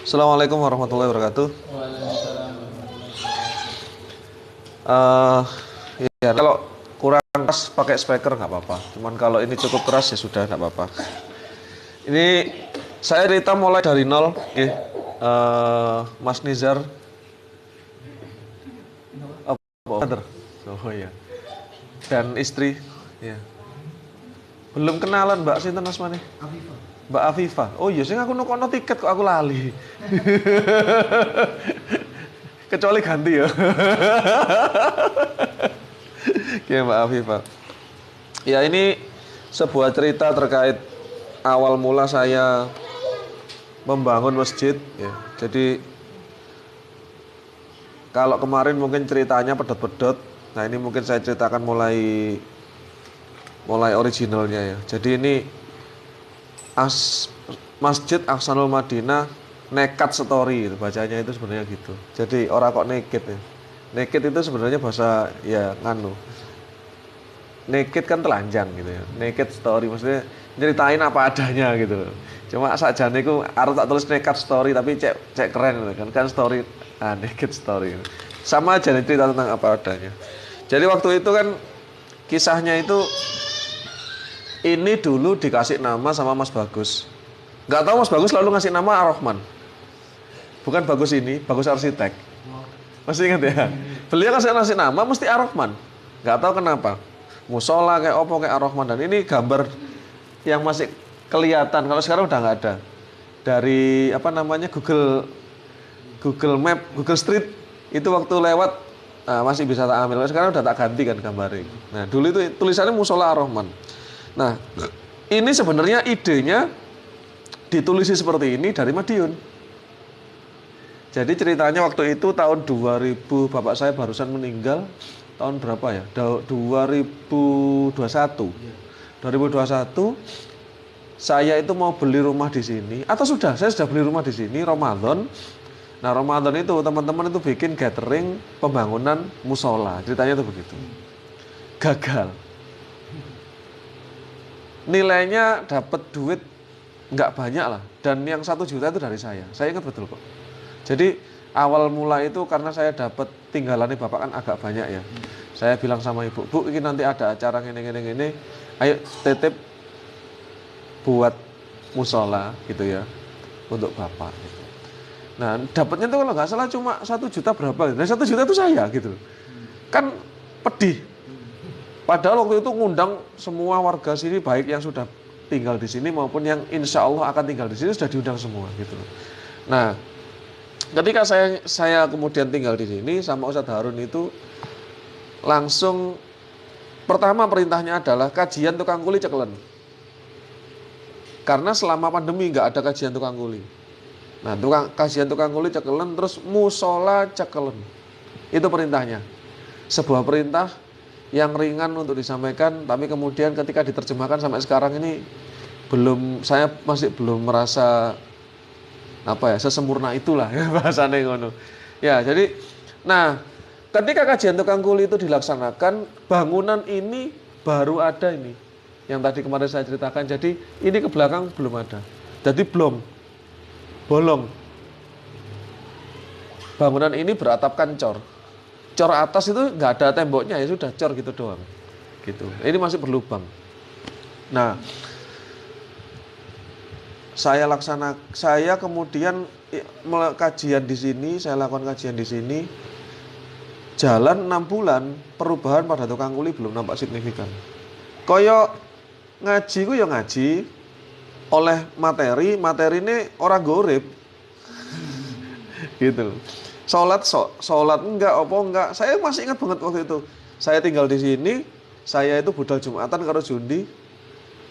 Assalamualaikum warahmatullahi wabarakatuh. Waalaikumsalam warahmatullahi Eh ya kalau kurang keras pakai speaker nggak apa-apa. Cuman kalau ini cukup keras ya sudah nggak apa-apa. Ini saya cerita mulai dari nol. Mas Nizar, apa? Brother. Oh iya. Dan istri. Ya. Belum kenalan Mbak Sinten asmane? Afifah. Mbak Afifah. Oh iya, sing aku nukono tiket kok aku lali. Kecuali ganti ya. Oke Mbak Afifah. Ya ini sebuah cerita terkait awal mula saya membangun masjid. Ya. Jadi kalau kemarin mungkin ceritanya pedot-pedot. Nah ini mungkin saya ceritakan mulai originalnya ya. Jadi ini Masjid Ahsanul Madinah nekat story gitu. Bacanya itu sebenarnya gitu. Jadi orang kok naked ya. Naked itu sebenarnya bahasa ya nganu. Naked kan telanjang gitu ya. Naked story maksudnya nyeritain apa adanya gitu. Cuma sakjane iku arep tak tulis nekat story tapi cek keren gitu kan story naked story. Sama aja nih cerita tentang apa adanya. Jadi waktu itu kan kisahnya itu ini dulu dikasih nama sama Mas Bagus. Nggak tahu Mas Bagus lalu ngasih nama Ar-Rahman. Bukan Bagus ini, Bagus arsitek. Masih ingat ya? Beliau ngasih nama mesti Ar-Rahman. Nggak tahu kenapa. Musola kayak opo kayak Ar-Rahman. Dan ini gambar yang masih kelihatan. Kalau sekarang udah nggak ada. Dari apa namanya Google Map, Google Street itu waktu lewat masih bisa tak ambil. Sekarang udah tak ganti kan gambarnya. Nah dulu itu tulisannya Musola Ar-Rahman. Nah, ini sebenarnya idenya ditulisi seperti ini dari Madiun. Jadi ceritanya waktu itu tahun 2000, bapak saya barusan meninggal, tahun berapa ya? 2021. 2021, saya itu mau beli rumah di sini, atau saya sudah beli rumah di sini, Ramadan. Nah, Ramadan itu teman-teman itu bikin gathering pembangunan musola. Ceritanya itu begitu. Gagal. Nilainya dapat duit nggak banyak lah, dan yang 1 juta itu dari saya ingat betul kok. Jadi awal mula itu karena saya dapat tinggalannya bapak kan agak banyak ya, saya bilang sama ibu, bu ini nanti ada acara gini, ayo titip buat musola gitu ya untuk bapak gitu. Nah dapatnya tuh kalau nggak salah cuma 1 juta berapa gitu. Dari 1 juta itu saya gitu kan pedih. Padahal waktu itu ngundang semua warga sini, baik yang sudah tinggal di sini maupun yang insya Allah akan tinggal di sini sudah diundang semua gitu. Nah, ketika saya kemudian tinggal di sini sama Ustadz Harun itu langsung pertama perintahnya adalah kajian tukang kuli cekelen. Karena selama pandemi nggak ada kajian tukang kuli. Nah, kajian tukang kuli cekelen terus musola cekelen. Itu perintahnya. Sebuah perintah yang ringan untuk disampaikan, tapi kemudian ketika diterjemahkan sampai sekarang ini saya masih belum merasa sesempurna itulah ya bahasanya ngono. Ya, jadi nah, ketika kajian tukang kuli itu dilaksanakan, bangunan ini baru ada ini. Yang tadi kemarin saya ceritakan, jadi ini ke belakang belum ada. Jadi bolong. Bangunan ini beratapkan cor. Cor atas itu nggak ada temboknya, ya sudah cor gitu doang. Gitu. Ini masih berlubang. Nah, saya kemudian kajian di sini, saya lakukan kajian di sini. Jalan 6 bulan, perubahan pada tukang kuli belum nampak signifikan. Koyo ngaji ku ya ngaji oleh materi ini orang gorep. Gitu. Sholat enggak. Saya masih ingat banget waktu itu. Saya tinggal di sini, saya itu budal Jumatan karo Jundi.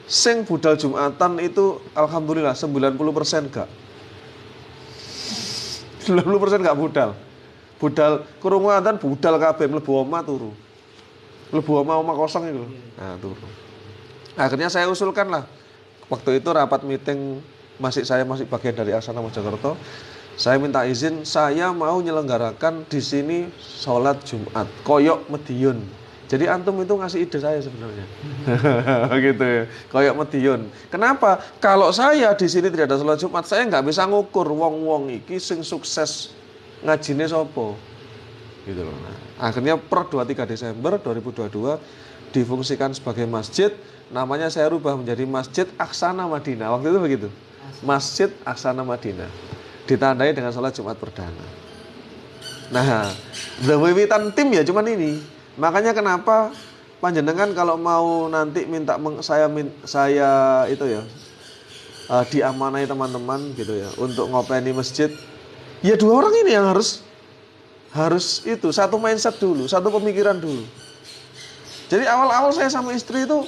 Sing budal Jumatan itu alhamdulillah 90% enggak. 90% enggak budal. Budal krungu adzan budal kabeh mlebu omah turu. Mlebu omah kosong itu. Nah, turu. Akhirnya saya usulkan lah. Waktu itu rapat meeting saya masih bagian dari Aksana Mojokerto. Saya minta izin, saya mau menyelenggarakan di sini sholat Jumat, koyok Madiun. Jadi antum itu ngasih ide saya sebenarnya. Gitu ya. Kayak Medion. Kenapa? Kalau saya di sini tidak ada sholat Jumat, saya nggak bisa ngukur wong-wong iki sing sukses ngajine sopo. Gitu loh. Nah, akhirnya per 23 Desember 2022 difungsikan sebagai masjid, namanya saya rubah menjadi Masjid Aksana Madinah. Waktu itu begitu. Masjid Aksana Madinah. Ditandai dengan sholat Jumat perdana. Nah, wiwitan tim ya cuman ini. Makanya kenapa panjenengan kalau mau nanti minta saya itu ya diamanai teman-teman gitu ya untuk ngopeni masjid, ya 2 orang ini yang harus itu satu mindset dulu, satu pemikiran dulu. Jadi awal-awal saya sama istri itu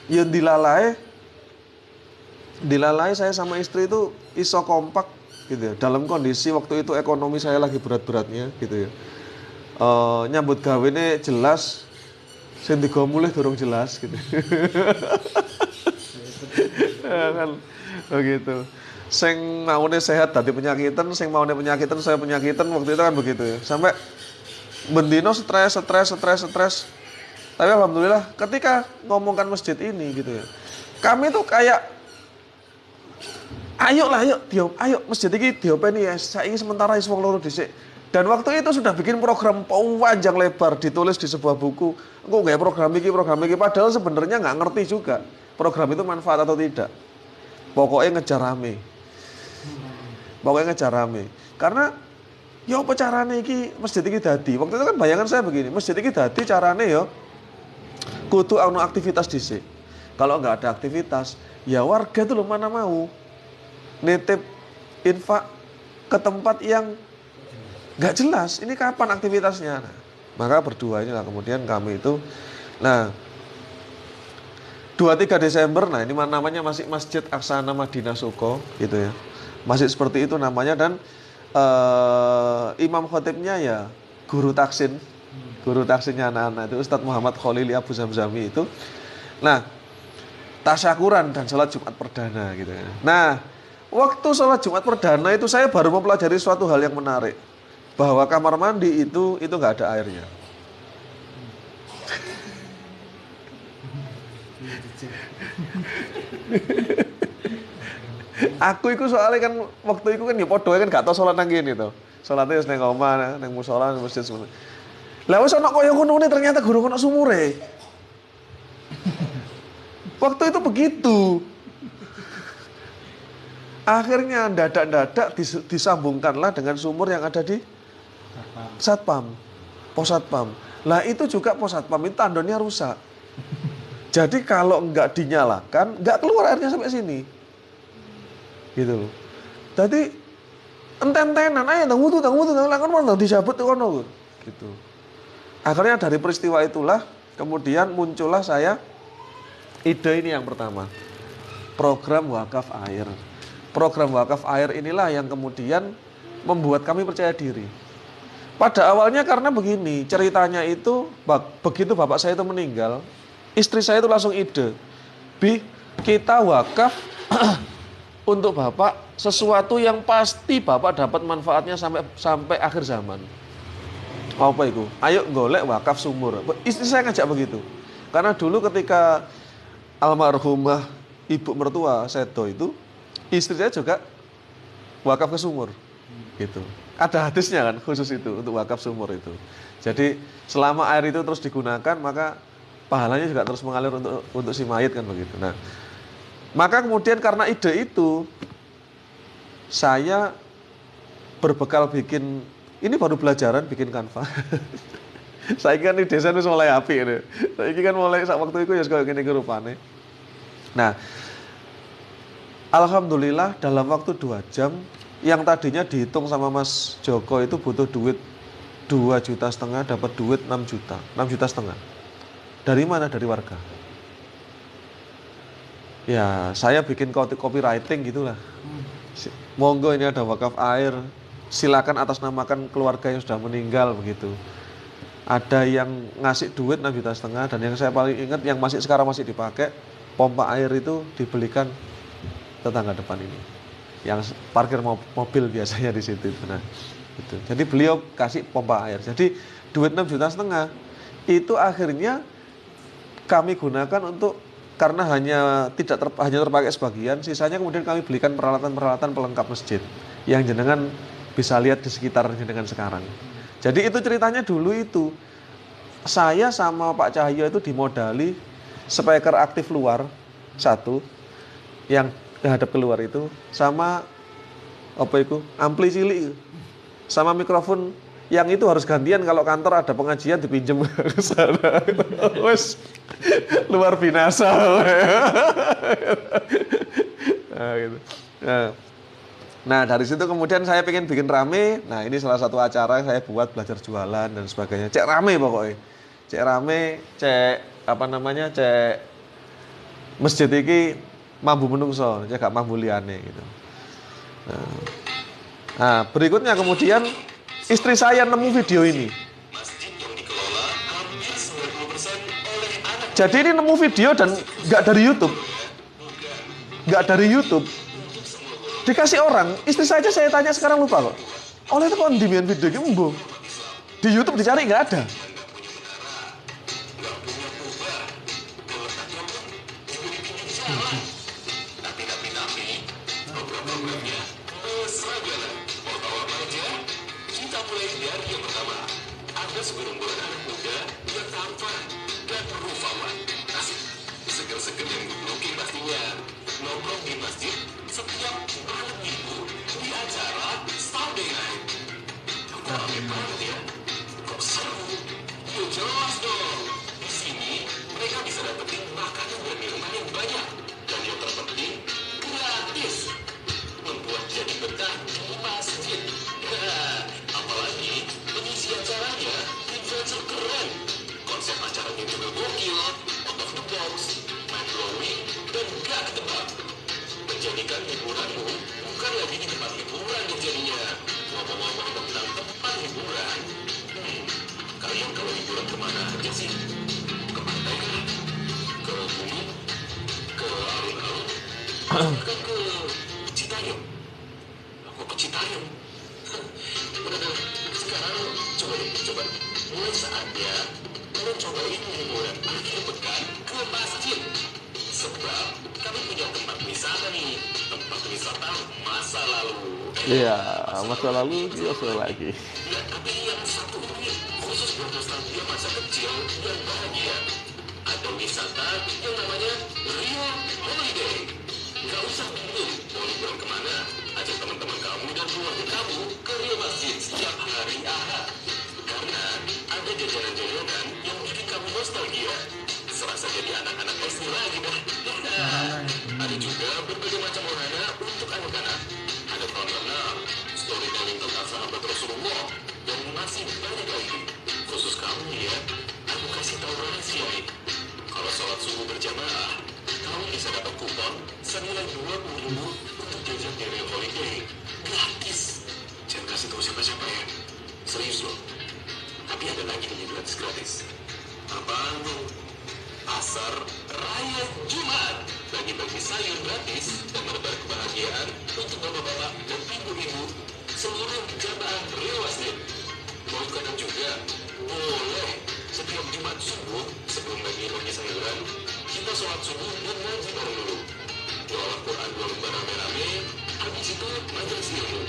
ya dilalai saya sama istri itu iso kompak gitu ya. Dalam kondisi waktu itu ekonomi saya lagi berat-beratnya gitu ya. Nyambut gawe ini jelas, sing digo mulih durung jelas gitu. Kan begitu. Sing maune sehat dadi penyakitan, sing maune penyakitan saya penyakitan, waktu itu kan begitu ya. Sampai bendino stres. Tapi alhamdulillah ketika ngomongkan masjid ini gitu ya. Kami tuh kayak ayo masjid ini diopeni ya. Saiki sementara wis wong loro dhisik. Dan waktu itu sudah bikin program panjang lebar, ditulis di sebuah buku. Engko nggak program iki, padahal sebenarnya nggak ngerti juga program itu manfaat atau tidak. Pokoknya ngejar rame. Karena ya apa carane iki masjid iki dadi? Waktu itu kan bayangan saya begini, masjid iki dadi carane ya kudu ana aktivitas dhisik. Kalau nggak ada aktivitas, ya warga itu loh mana mau nitip infak ke tempat yang nggak jelas, ini kapan aktivitasnya? Nah, maka berdua inilah kemudian kami itu, nah 23 Desember, nah ini namanya masih Masjid Aksana Madinah Suko, gitu ya, masih seperti itu namanya dan imam khotibnya ya guru taksinnya anak-anak itu Ustadz Muhammad Khalili Abu Zamzami itu, nah tasyakuran dan sholat Jumat perdana gitu ya. Nah waktu sholat Jumat perdana itu saya baru mempelajari suatu hal yang menarik. Bahwa kamar mandi itu nggak ada airnya. Aku itu soalnya kan waktu itu kan ya podo kan gak tau sholat nang kene to. Sholatnya wis nang omah, nang musala, nang masjid semua. Lah wis ana kaya ngono ternyata guru ono sumure. Waktu itu begitu. Akhirnya dadak-dadak disambungkanlah dengan sumur yang ada di Satpam, pos Satpam. Lah itu juga pos Satpam itu tandonnya rusak. Jadi kalau nggak dinyalakan, nggak keluar airnya sampai sini. Gitu loh. Jadi enten-entenan, ayo tang wudu, kan mau dicabut tuh kono. Gitu. Akhirnya dari peristiwa itulah kemudian muncullah saya ide ini yang pertama. Program wakaf air. Program wakaf air inilah yang kemudian membuat kami percaya diri. Pada awalnya karena begini, ceritanya itu begitu bapak saya itu meninggal, istri saya itu langsung ide, kita wakaf untuk bapak sesuatu yang pasti bapak dapat manfaatnya sampai akhir zaman. Apa itu? Ayo golek wakaf sumur. Istri saya ngajak begitu, karena dulu ketika almarhumah ibu mertua Sedo itu, istri saya juga wakaf ke sumur, gitu. Ada hadisnya kan khusus itu untuk wakaf sumur itu. Jadi selama air itu terus digunakan maka pahalanya juga terus mengalir untuk si mayit kan begitu. Nah, maka kemudian karena ide itu saya berbekal bikin ini baru pelajaran bikin kanva. Saya kan ini desain wis mulai apik ini. Saya kan mulai sak waktu itu ya kayak gini rupane. Nah, alhamdulillah dalam waktu 2 jam yang tadinya dihitung sama Mas Joko itu butuh duit 2,5 juta, dapat duit 6 juta. 6,5 juta. Dari mana? Dari warga. Ya, saya bikin copywriting gitulah. Monggo ini ada wakaf air, silakan atasnamakan keluarga yang sudah meninggal begitu. Ada yang ngasih duit 6,5 juta dan yang saya paling ingat yang sekarang masih dipakai, pompa air itu dibelikan tetangga depan ini. Yang parkir mobil biasanya di situ. Nah, itu. Jadi beliau kasih pompa air. Jadi duit 6,5 juta itu akhirnya kami gunakan untuk karena hanya terpakai sebagian, sisanya kemudian kami belikan peralatan-peralatan pelengkap masjid yang jenengan bisa lihat di sekitar jenengan sekarang. Jadi itu ceritanya dulu itu saya sama Pak Cahyo itu dimodali speaker aktif luar satu yang hadap keluar itu sama apa itu ampli cilik sama mikrofon yang itu harus gantian kalau kantor ada pengajian dipinjem ke sana. Wes luar binasa. Nah, gitu. Nah, dari situ kemudian saya pengen bikin rame. Nah, ini salah satu acara yang saya buat belajar jualan dan sebagainya. Cek rame pokoknya. Cek rame, cek apa namanya? Cek masjid iki mambu menungso, cek gak mambu liyane gitu. Nah, berikutnya kemudian istri saya nemu video ini. Jadi ini nemu video dan nggak dari YouTube. Nggak dari YouTube. Dikasih orang, istri saja saya tanya sekarang lupa kok. Oleh itu kok dimian video ini mbok. Di YouTube dicari nggak ada. Iya, masa lalu dia lagi. Ada wisata yang namanya Rio Holiday. Gak usah bingung mau liburan kemana. Ajak teman-teman kamu dan keluarga kamu ke Rio Masjid setiap hari Ahad. Karena ada jajanan-jajanan yang bikin kamu nostalgia. Serasa jadi anak-anak SD lagi dah. Ada juga berbagai macam wahana untuk anak-anak. Ada kolam renang, storytelling tentang sahabat Rasulullah, dan masih banyak lagi. Khusus kamu ya, aku kasih tahu rahasia nih. Kalau sholat subuh berjamaah, kamu bisa dapat kupon senilai 20.000 untuk jajan di Rio Holiday. Gratis. Jangan kasih tahu siapa-siapa ya. Serius loh. Tapi ada lagi nih gratis. Apaan tuh? Pasar Raya Jumat. Bagi-bagi sayur gratis dan menebar kebahagiaan untuk bapak-bapak dan ibu-ibu seluruh jamaah Rio Masjid. Mau kadang juga? Boleh. Setiap Jumat subuh sebelum bagi sayuran, kita sholat subuh dan ngaji bareng dulu. Doa Al-Quran dua lembar rame-rame, habis itu majelis ilmu.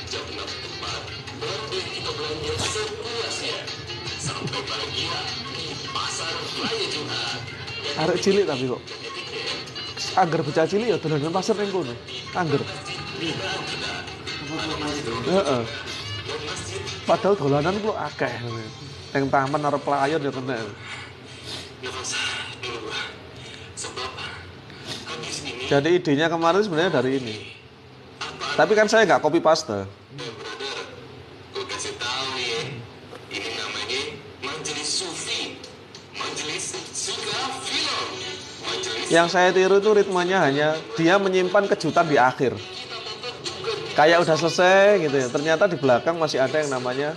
Jam 6 tepat, baru deh kita belanja sepuasnya. Sampai bahagia di Pasar Raya Jumat. Arek cilik tapi kok. Angger bocah cilik ya dolanan pasar ning kono. Angger. Heeh. Padahal dolanan ku akeh. Ning taman arep pelayon ya kena. Jadi idenya kemarin sebenarnya dari ini. Tapi kan saya nggak copy paste. Yang saya tiru itu ritmenya hanya dia menyimpan kejutan di akhir. Kayak udah selesai gitu ya. Ternyata di belakang masih ada yang namanya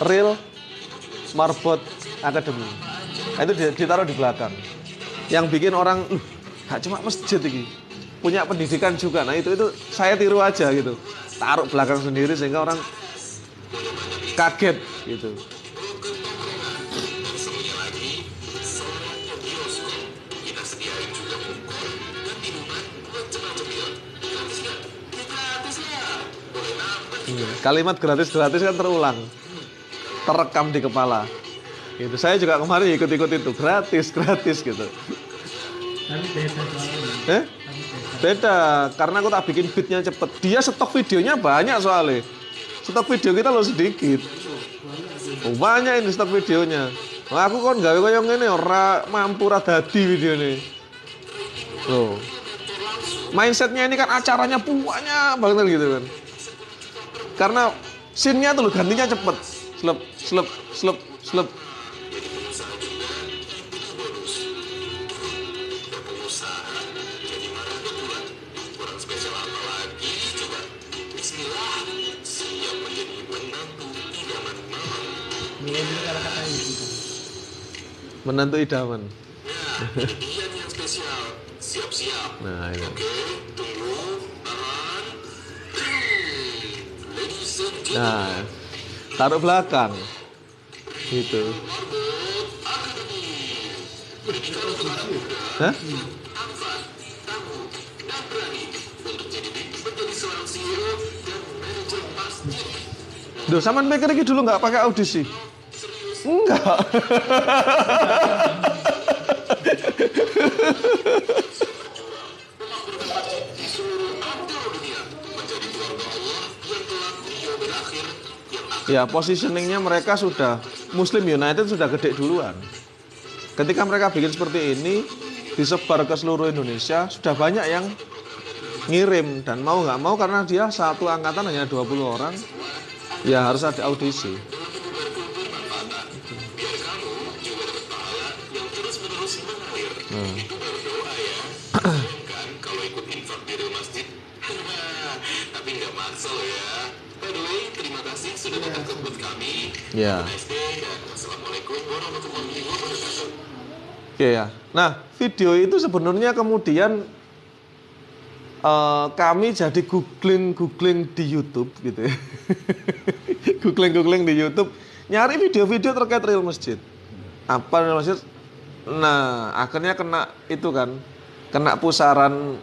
Real Marbot Academy. Nah, itu ditaruh di belakang. Yang bikin orang, gak cuma masjid ini, punya pendidikan juga. Nah itu saya tiru aja gitu. Taruh belakang sendiri sehingga orang kaget gitu. Kalimat gratis-gratis kan terulang, terekam di kepala. Gitu. Saya juga kemarin ikut-ikut itu, gratis gitu. Tapi beda soalnya. Eh? Tapi beda. Beda, karena aku tak bikin beatnya cepet. Dia stok videonya banyak soalnya. Stok video kita lo sedikit. Oh, banyak ini stok videonya. Nah, aku kan gawe koyo ngene ora mampu ra dadi videone. Loh. Mindsetnya ini kan acaranya banyak banget gitu kan. Karena scene-nya tuh gantinya cepet. Slep, slep, slep, slep. Ini kalau kata ibu kan. Menantu idaman. Nah, itu. Nah, taruh belakang. Gitu. Hah? Duh, Saman Baker ini dulu nggak pakai audisi? Enggak. Ya, positioningnya mereka sudah Muslim United sudah gede duluan. Ketika mereka bikin seperti ini, disebar ke seluruh Indonesia, sudah banyak yang ngirim dan mau nggak mau karena dia satu angkatan hanya 20 orang, ya harus ada audisi. Ya. Oke ya. Nah, video itu sebenarnya kemudian kami jadi googling di YouTube gitu ya. googling di YouTube, nyari video-video terkait real masjid. Apa real masjid? Nah, akhirnya kena itu kan, kena pusaran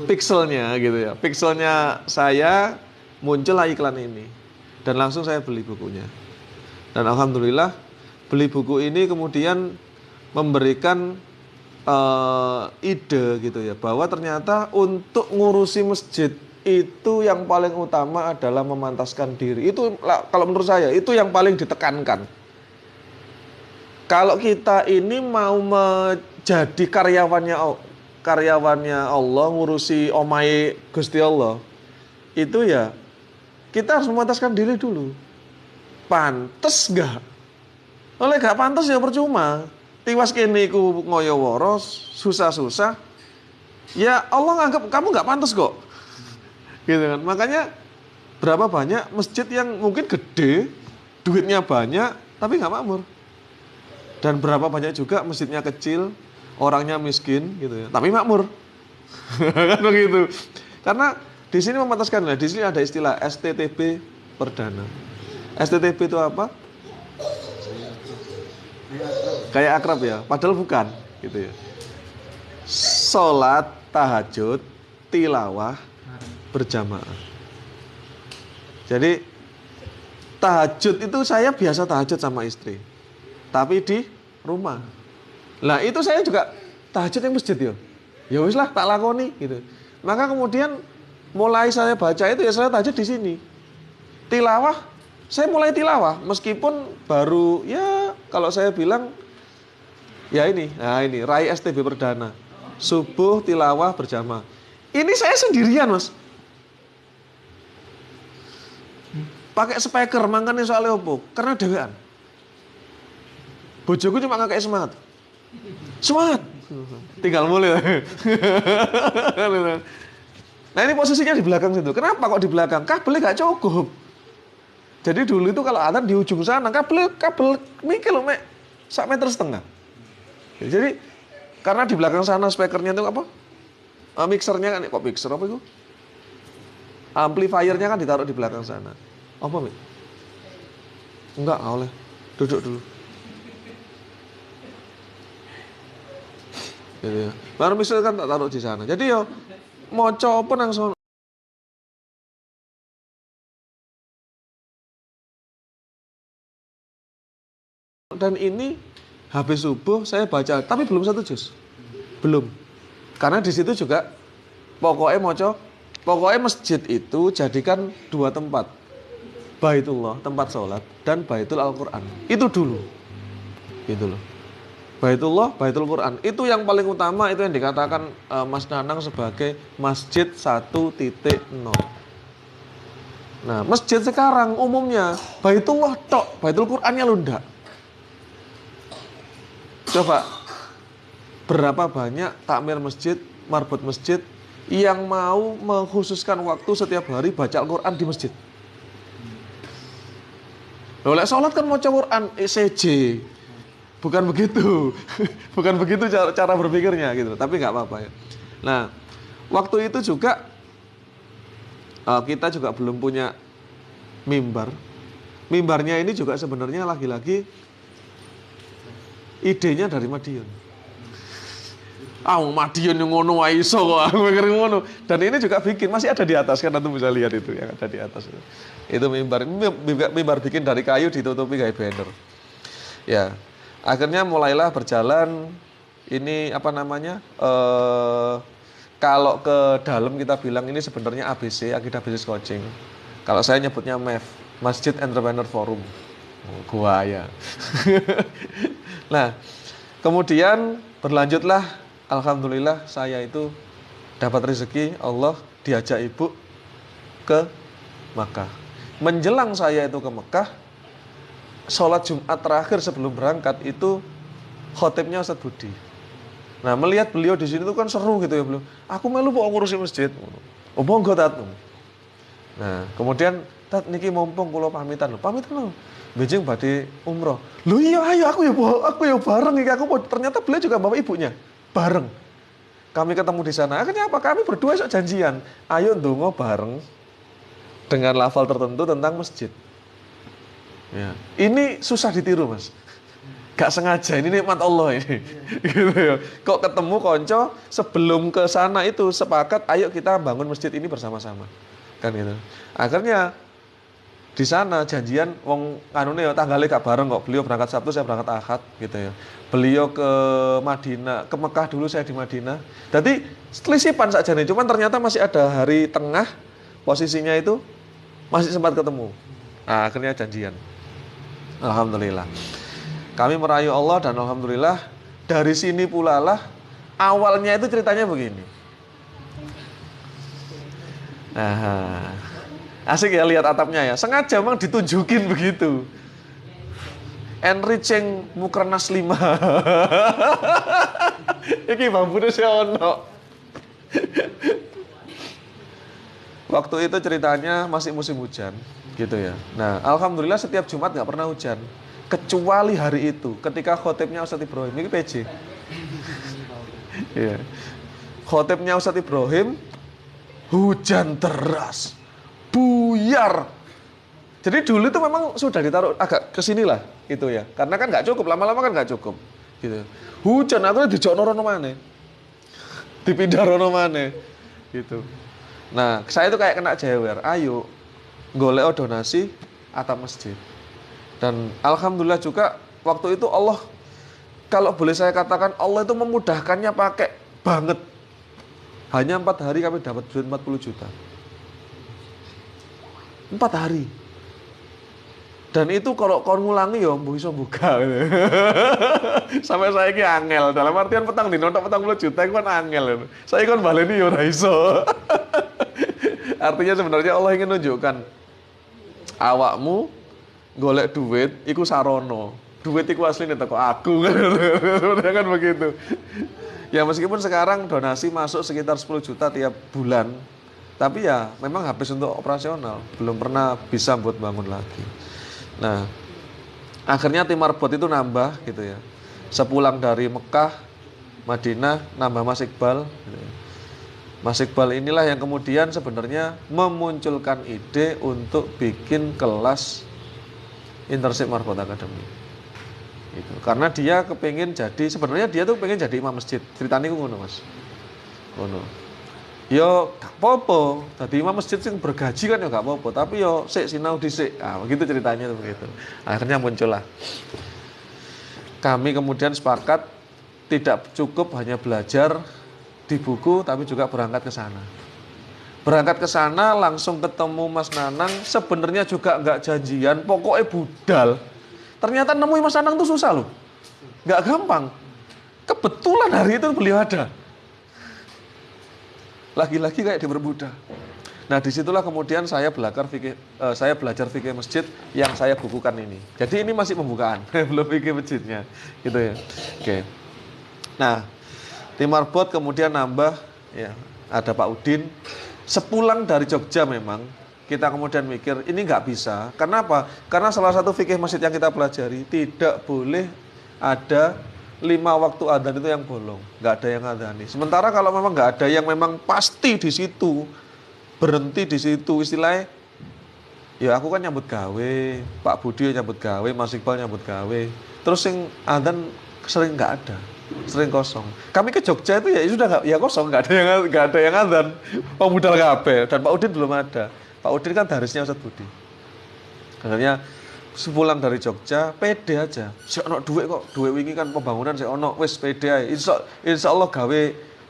pixelnya gitu ya. Pixelnya saya muncullah iklan ini. Dan langsung saya beli bukunya. Dan alhamdulillah beli buku ini kemudian memberikan ide gitu ya, bahwa ternyata untuk ngurusi masjid itu yang paling utama adalah memantaskan diri. Itu kalau menurut saya itu yang paling ditekankan. Kalau kita ini mau menjadi karyawannya Allah, ngurusi omahe Gusti Allah, itu ya kita harus memantaskan diri dulu. Pantes gak? Oleh gak pantes ya percuma. Tiwas kene iku ngoyo woros, susah-susah. Ya Allah nganggap kamu gak pantes kok. Gitu kan. Makanya berapa banyak masjid yang mungkin gede, duitnya banyak, tapi gak makmur. Dan berapa banyak juga masjidnya kecil, orangnya miskin gitu ya, tapi makmur. Kan begitu. Karena di sini memantaskan, di sini ada istilah STTB perdana. STTB itu apa? Kayak akrab ya, padahal bukan, gitu ya. Sholat tahajud, tilawah berjamaah. Jadi tahajud itu saya biasa tahajud sama istri, tapi di rumah. Lah itu saya juga tahajud yang masjid ya. Ya wis lah tak lakoni gitu. Maka kemudian mulai saya baca itu ya saya tahajud di sini. Tilawah, saya mulai tilawah meskipun baru ya kalau saya bilang ya ini, nah ini Rai STB perdana. Subuh tilawah berjamaah. Ini saya sendirian, Mas. Pakai speaker mangkane soalnya opo? Karena dewean. Bojoku cuma ngakek semangat. Semangat. Tinggal mulai. Nah ini posisinya di belakang situ. Kenapa kok di belakang? Kabelnya gak cukup. Jadi dulu itu kalau adzan di ujung sana, kabel mikir loh, 1,5 meter. Jadi karena di belakang sana speakernya itu apa? Mixernya kan, kok mixer apa itu? Amplifiernya kan ditaruh di belakang sana. Apa, Mik? Enggak oleh. Duduk dulu. Gitu ya. Baru mixer kan tak taruh di sana. Jadi yo moco apa nang sono dan ini habis subuh saya baca, tapi belum 1 juz. Belum. Karena di situ juga pokoknya masjid itu jadikan 2 tempat. Baitullah, tempat sholat, dan Baitul Al-Quran. Itu dulu. Gitu loh. Baitullah, Baitul Quran. Itu yang paling utama, itu yang dikatakan Mas Nanang sebagai masjid 1.0. Nah, masjid sekarang umumnya Baitullah tok, Baitul Qurannya lu ndak. Coba, berapa banyak takmir masjid, marbot masjid yang mau mengkhususkan waktu setiap hari baca Al-Quran di masjid? Oleh sholat kan mau Quran ECJ, bukan begitu, bukan begitu cara berpikirnya gitu. Tapi nggak apa-apa ya. Nah, waktu itu juga kita juga belum punya mimbar. Mimbarnya ini juga sebenarnya lagi-lagi idenya dari Madiun. Madiun yang ngono iso kok, aku mikir ngono. Dan ini juga bikin, masih ada di atas kan, nanti bisa lihat itu yang ada di atas itu. Itu mimbar bikin dari kayu ditutupi kayak banner. Ya, akhirnya mulailah berjalan. Ini apa namanya? Kalau ke dalam kita bilang ini sebenarnya ABC, Akidah Business Coaching. Kalau saya nyebutnya MEF, Masjid Entrepreneur Forum. Gua ya. Nah, kemudian berlanjutlah. Alhamdulillah saya itu dapat rezeki Allah diajak ibu ke Makkah. Menjelang saya itu ke Mekah, sholat Jumat terakhir sebelum berangkat itu khotibnya Ustadz Budi. Nah, melihat beliau di sini tuh kan seru gitu ya beliau. Aku melu mau ngurusin masjid. Oh monggo tat. Nah, kemudian tat niki mumpung kula pamitan lho. Pamitan lho. Benjing badhe umroh. Lho iya ayo aku ya bareng iki ternyata beliau juga bawa ibunya. Bareng. Kami ketemu di sana. Akhirnya apa? Kami berdua sok janjian. Ayo ndonga bareng dengan lafal tertentu tentang masjid. Ya. Ini susah ditiru, Mas. Gak sengaja, ini nikmat Allah ini. Gitu ya. Kok ketemu konco sebelum ke sana itu sepakat, ayo kita bangun masjid ini bersama-sama. Kan gitu. Akhirnya di sana janjian wong kanune ya tanggalnya gak bareng kok. Beliau berangkat Sabtu, saya berangkat Ahad gitu ya. Beliau ke Madinah, ke Mekah dulu, saya di Madinah. Jadi selisipan saja nih, cuman ternyata masih ada hari tengah, posisinya itu masih sempat ketemu. Nah, akhirnya janjian. Alhamdulillah. Kami merayu Allah dan alhamdulillah dari sini pula lah awalnya itu ceritanya begini. Asik ya lihat atapnya ya. Sengaja memang ditunjukin begitu. Enriching Mukernas 5. Iki bambune sih ono. Waktu itu ceritanya masih musim hujan, gitu ya. Nah, alhamdulillah setiap Jumat nggak pernah hujan, kecuali hari itu, ketika khotibnya Ustadz Ibrahim. Ini PJ. Yeah. Khotibnya Ustadz Ibrahim, hujan deras, buyar. Jadi dulu itu memang sudah ditaruh agak kesini lah, gitu ya. Karena kan nggak cukup, lama-lama kan nggak cukup. Gitu. Hujan akhirnya dijokno rono maneh. Dipindah rono maneh. Gitu. Nah, saya itu kayak kena jewer. Ayo golek donasi atap masjid. Dan alhamdulillah juga waktu itu Allah, kalau boleh saya katakan, Allah itu memudahkannya pakai banget. Hanya 4 hari kami dapat duit 40 juta. 4 hari. Dan itu kalau kon ngulangi ya mbuh iso buka. Sampai saya ki angel. Dalam artian petang dino tok 40 juta itu kan angel. Saya kan baleni ya ora iso. Artinya sebenarnya Allah ingin menunjukkan awakmu golek duit iku sarono. Duit iku asline teko aku. Sebenarnya kan begitu. Ya meskipun sekarang donasi masuk sekitar 10 juta tiap bulan. Tapi ya memang habis untuk operasional, belum pernah bisa buat bangun lagi. Nah, akhirnya tim marbot itu nambah gitu ya. Sepulang dari Mekah, Madinah, nambah Mas Iqbal. Gitu ya. Mas Iqbal inilah yang kemudian sebenarnya memunculkan ide untuk bikin kelas Internship Marbot Academy. Gitu. Karena dia kepingin jadi, sebenarnya dia tuh pengen jadi imam masjid. Ceritanya itu ngono Mas. Ngono. Yo gak apa-apa, jadi imam masjid sing bergaji kan ya gak apa-apa, tapi yo sik sinau dhisik. Ah, begitu ceritanya tuh begitu. Akhirnya muncullah. Kami kemudian sepakat tidak cukup hanya belajar di buku, tapi juga berangkat ke sana. Berangkat ke sana langsung ketemu Mas Nanang, sebenarnya juga nggak janjian, pokoknya budal. Ternyata nemuin Mas Nanang tuh susah loh, nggak gampang. Kebetulan hari itu beliau ada. Lagi-lagi kayak dipermudah. Nah disitulah kemudian saya belajar fikih masjid yang saya bukukan ini. Jadi ini masih pembukaan, belum fikih masjidnya, gitu ya. Oke. Nah di Marbot kemudian nambah, ya ada Pak Udin. Sepulang dari Jogja memang kita kemudian mikir ini nggak bisa. Kenapa? Karena salah satu fikih masjid yang kita pelajari tidak boleh ada 5 waktu adzan itu yang bolong, nggak ada yang adzani. Sementara kalau memang nggak ada yang memang pasti di situ, berhenti di situ istilahnya, ya aku kan nyambut gawe, Pak Budi nyambut gawe, Mas Iqbal nyambut gawe, terus yang adzan sering nggak ada, sering kosong. Kami ke Jogja itu ya sudah nggak, ya kosong, nggak ada yang adzan, pemudal kabeh, dan Pak Udin belum ada. Pak Udin kan darisnya Ustadz Budi. Akhirnya sepulang dari Jogja, pede aja. Si ono duit kok, duit wingi kan pembangunan si ono, wis pede aja. Insya Allah gawe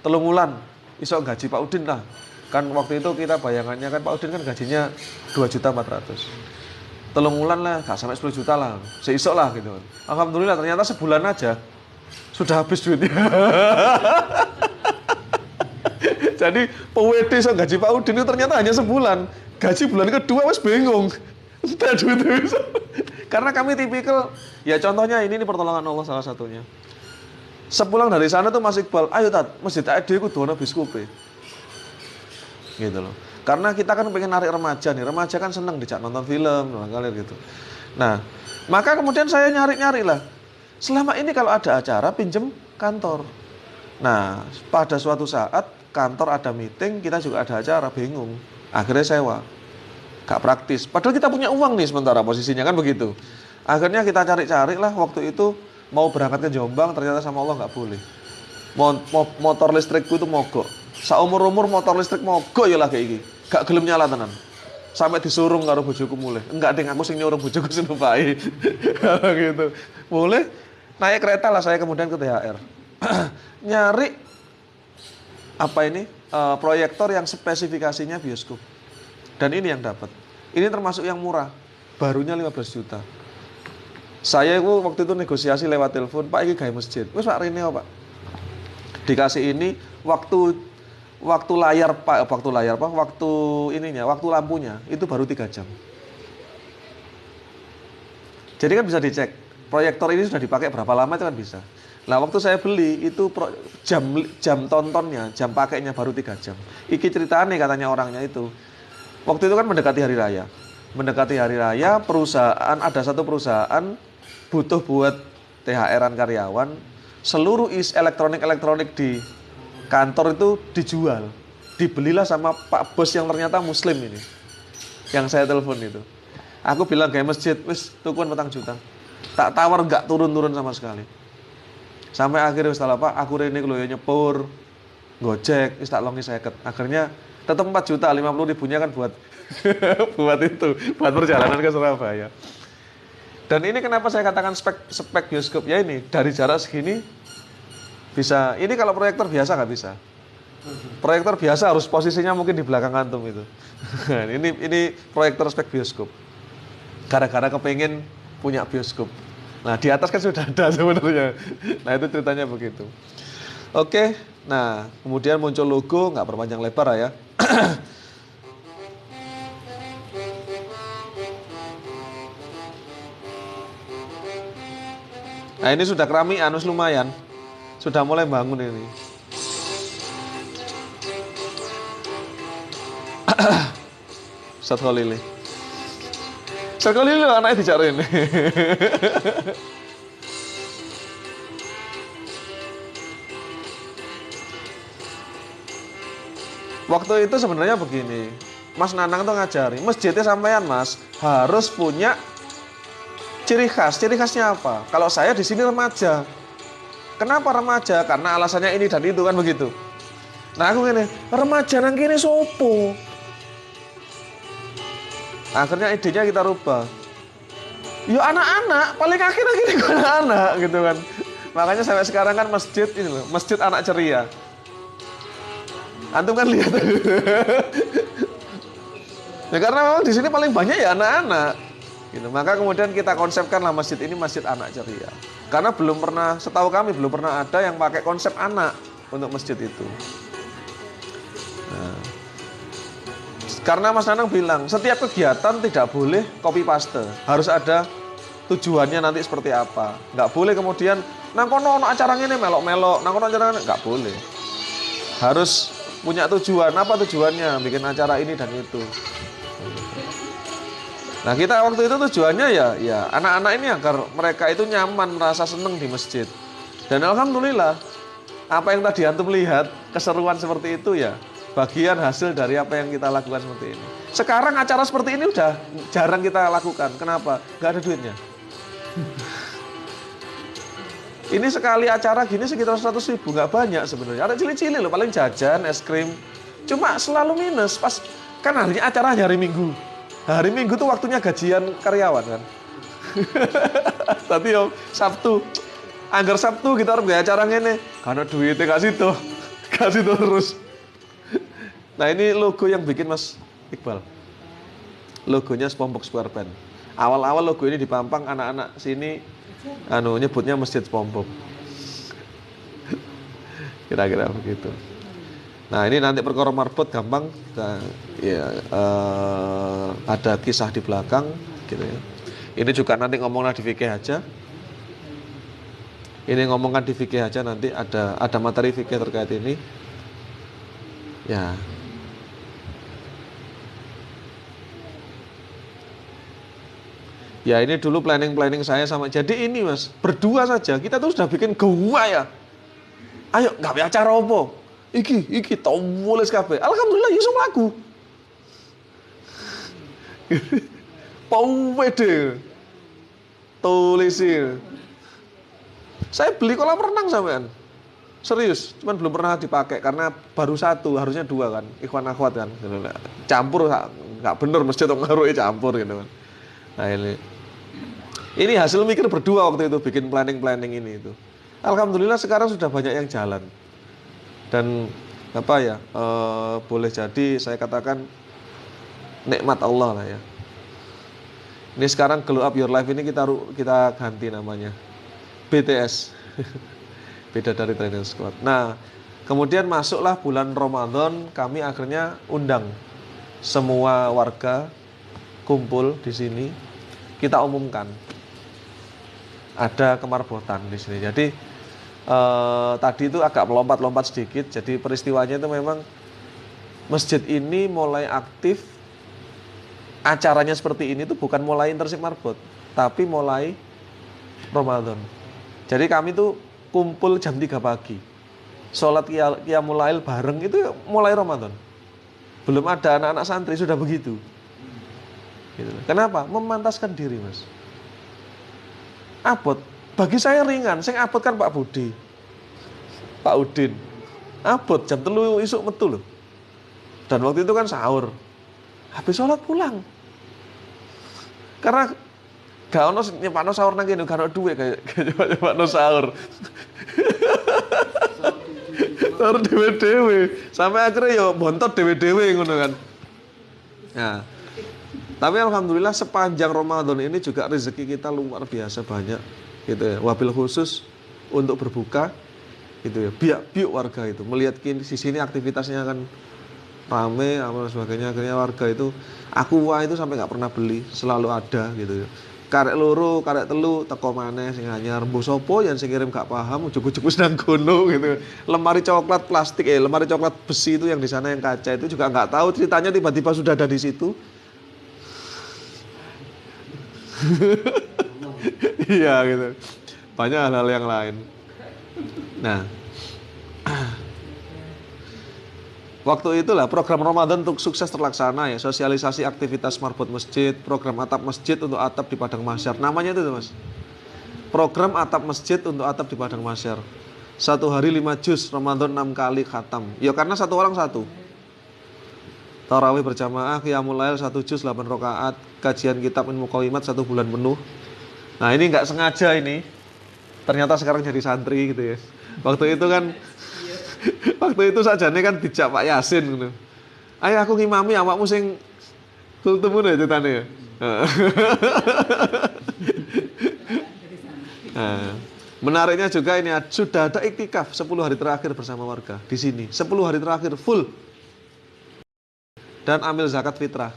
3 wulan, iso gaji Pak Udin lah. Kan waktu itu kita bayangannya kan Pak Udin kan gajinya 2.400.000. 3 wulan lah, gak sampai 10 juta lah, seisok lah gitu. Alhamdulillah ternyata sebulan aja sudah habis duitnya. Jadi PWD so gaji Pak Udin itu ternyata hanya sebulan. Gaji bulan kedua wis bingung. Entah duit itu. Karena kami tipikal, ya contohnya ini pertolongan Allah salah satunya. Sepulang dari sana tuh Mas Iqbal, ayo Tat, masjid AED ku dono biskupe. Gitu loh. Karena kita kan pengen narik remaja nih, remaja kan seneng dijak nonton film, kalian gitu. Nah, maka kemudian saya nyari-nyari lah. Selama ini kalau ada acara pinjem kantor. Nah, pada suatu saat kantor ada meeting, kita juga ada acara, bingung. Akhirnya sewa. Gak praktis. Padahal kita punya uang nih sementara posisinya kan begitu. Akhirnya kita cari-cari lah waktu itu mau berangkat ke Jombang, ternyata sama Allah nggak boleh. Motor listrikku itu mogok. Saumur-umur motor listrik mogok ya lah kayak gini. Gak gelem nyala tenan. Sampai disurung karo bojoku mulai. Enggak ding, aku sing nyuruh bojoku sing numpai. Gitu. Boleh naik kereta lah saya kemudian ke THR. Nyari apa ini? Proyektor yang spesifikasinya bioskop. Dan ini yang dapat. Ini termasuk yang murah. Barunya 15 juta. Saya itu waktu itu negosiasi lewat telepon, Pak ini gawe masjid. Wes Pak Rene Pak. Dikasih ini waktu layar Pak, waktu ininya, waktu lampunya itu baru 3 jam. Jadi kan bisa dicek. Proyektor ini sudah dipakai berapa lama itu kan bisa. Nah waktu saya beli itu jam tontonnya, jam pakainya baru 3 jam. Iki ceritanya katanya orangnya itu. Waktu itu kan mendekati hari raya. Mendekati hari raya, ada satu perusahaan butuh buat THR-an karyawan. Seluruh elektronik di kantor itu dijual. Dibelilah sama Pak Bos yang ternyata Muslim ini. Yang saya telepon itu. Aku bilang kayak masjid, wis tukuan 4 juta. Tak tawar nggak turun-turun sama sekali. Sampai akhirnya setelah Pak, aku Rene kalau nyepur, Gojek, tak longi 50. Akhirnya tetap 4 juta, 50 ribunya kan buat buat perjalanan ke Surabaya. Dan ini kenapa saya katakan spek bioskop ya ini dari jarak segini bisa. Ini kalau proyektor biasa nggak bisa. Proyektor biasa harus posisinya mungkin di belakang antum itu. ini proyektor spek bioskop. Gara-gara kepengen punya bioskop. Nah di atas kan sudah ada sebenarnya. Nah itu ceritanya begitu. Oke, nah kemudian muncul logo, nggak perpanjang lebar ya. Nah ini sudah keramikan, lumayan. Sudah mulai bangun ini. Ustadz Khalili. Ustadz Khalili anaknya dicariin. Waktu itu sebenarnya begini, Mas Nanang tuh ngajari, masjidnya sampean Mas harus punya ciri khas. Ciri khasnya apa? Kalau saya di sini remaja. Kenapa remaja? Karena alasannya ini dan itu kan begitu. Nah aku gini, remaja nang kene sopo? Akhirnya idenya kita rubah. Ya anak-anak, paling akhir-akhir itu anak-anak gitu kan. Makanya sampai sekarang kan masjid ini loh, masjid anak ceria. Antum kan lihat. Ya karena memang di sini paling banyak ya anak-anak. Gitu. Maka kemudian kita konsepkanlah masjid ini masjid anak ceria. Karena belum pernah, setahu kami belum pernah ada yang pakai konsep anak untuk masjid itu. Nah, karena Mas Nanang bilang setiap kegiatan tidak boleh copy paste, harus ada tujuannya nanti seperti apa. Nggak boleh kemudian nang kono acara ini melok-melok, nang kono acara ini nggak boleh. Harus punya tujuan, apa tujuannya bikin acara ini dan itu. Nah kita waktu itu tujuannya ya anak-anak ini agar mereka itu nyaman, merasa seneng di masjid. Dan alhamdulillah apa yang tadi antum lihat keseruan seperti itu ya bagian hasil dari apa yang kita lakukan seperti ini. Sekarang acara seperti ini udah jarang kita lakukan. Kenapa? Gak ada duitnya. Ini sekali acara gini sekitar 100.000, gak banyak sebenarnya. Ada cili-cili loh, paling jajan, es krim. Cuma selalu minus pas kan harinya acara hari Minggu. Hari Minggu tuh waktunya gajian karyawan kan. Tapi yo Sabtu, anggar Sabtu kita harus gaya acara ini. Karena duitnya kasih tuh terus. Nah ini logo yang bikin Mas Iqbal. Logonya SpongeBob SquarePants. Awal-awal logo ini dipampang anak-anak sini, nyebutnya Masjid SpongeBob. Kira-kira begitu. Nah ini nanti perkara marbot gampang, ada kisah di belakang, gitu ya. Ini juga nanti ngomonglah di fikih aja. Ini ngomongkan di fikih aja nanti ada materi fikih terkait ini. Ya. Ya ini dulu planning saya sama. Jadi ini Mas, berdua saja kita tuh sudah bikin gua ya. Ayo gawe acara apa? Iki tomulis kabeh. Alhamdulillah iso mlaku. Pawede. Tulisin. Saya beli kolam renang sampean. Serius, cuman belum pernah dipakai karena baru satu, harusnya dua kan. Ikhwan akhwat kan. Campur enggak bener masjid ngaruhi campur gitu kan. Nah ini hasil mikir berdua waktu itu bikin planning ini itu. Alhamdulillah sekarang sudah banyak yang jalan. Dan boleh jadi saya katakan nikmat Allah lah ya. Ini sekarang Glow Up Your Life ini kita ganti namanya BTS. Beda dari Training Squad. Nah, kemudian masuklah bulan Ramadan, kami akhirnya undang semua warga kumpul di sini. Kita umumkan ada kemarbotan di sini. Jadi tadi itu agak melompat-lompat sedikit. Jadi peristiwanya itu memang masjid ini mulai aktif. Acaranya seperti ini tuh bukan mulai Intersik Marbot, tapi mulai Ramadan. Jadi kami tuh kumpul jam 3 pagi. Sholat Qiyamul Lail bareng itu mulai Ramadan. Belum ada anak-anak santri sudah begitu. Gitu. Kenapa? Memantaskan diri, Mas. Abot. Bagi saya ringan, saya abot kan Pak Budi, Pak Udin. Abot jam 3 isuk metu loh. Dan waktu itu kan sahur. Habis sholat pulang. Karena gak ono nyepakno sahur nang kene, gak ono duwe kayak nyepakno sahur. Sahur dewe-dewe. Sampai akhirnya ya bontot dewe-dewe ngono kan. Nah, tapi alhamdulillah sepanjang Ramadan ini juga rezeki kita luar biasa banyak gitu ya. Wabil khusus untuk berbuka gitu ya. Biak-biuk warga itu melihat di sini aktivitasnya kan rame apa sebagainya, akhirnya warga itu aqua itu sampai nggak pernah beli, selalu ada gitu ya. Karek loro, karek telu teko maneh sing anyar, mbok sapa yang sing kirim gak paham ujug-ujug wis nang kono gitu. Lemari coklat plastik lemari coklat besi itu yang di sana yang kaca itu juga nggak tahu ceritanya tiba-tiba sudah ada di situ. Iya gitu. Banyak hal-hal yang lain. Nah, waktu itulah program Ramadan untuk sukses terlaksana ya, sosialisasi aktivitas marbot masjid, program atap masjid untuk atap di Padang Mahsyar. Namanya itu Mas. Program atap masjid untuk atap di Padang Mahsyar. 1 hari 5 juz, Ramadan 6 kali khatam. Ya karena satu orang satu. Tarawih berjamaah, Qiyamul Lail 1 juz 8 rakaat, kajian kitab Muqawimat 1 bulan penuh. Nah ini nggak sengaja ini, ternyata sekarang jadi santri gitu ya. Waktu itu kan, waktu itu sajane kan dijak Pak Yasin gitu. Ayo aku ngimami awakmu sing kultum ngono ya ceritane ya. Nah, menariknya juga ini sudah ada iktikaf 10 hari terakhir bersama warga di sini. 10 hari terakhir full. Dan ambil zakat fitrah.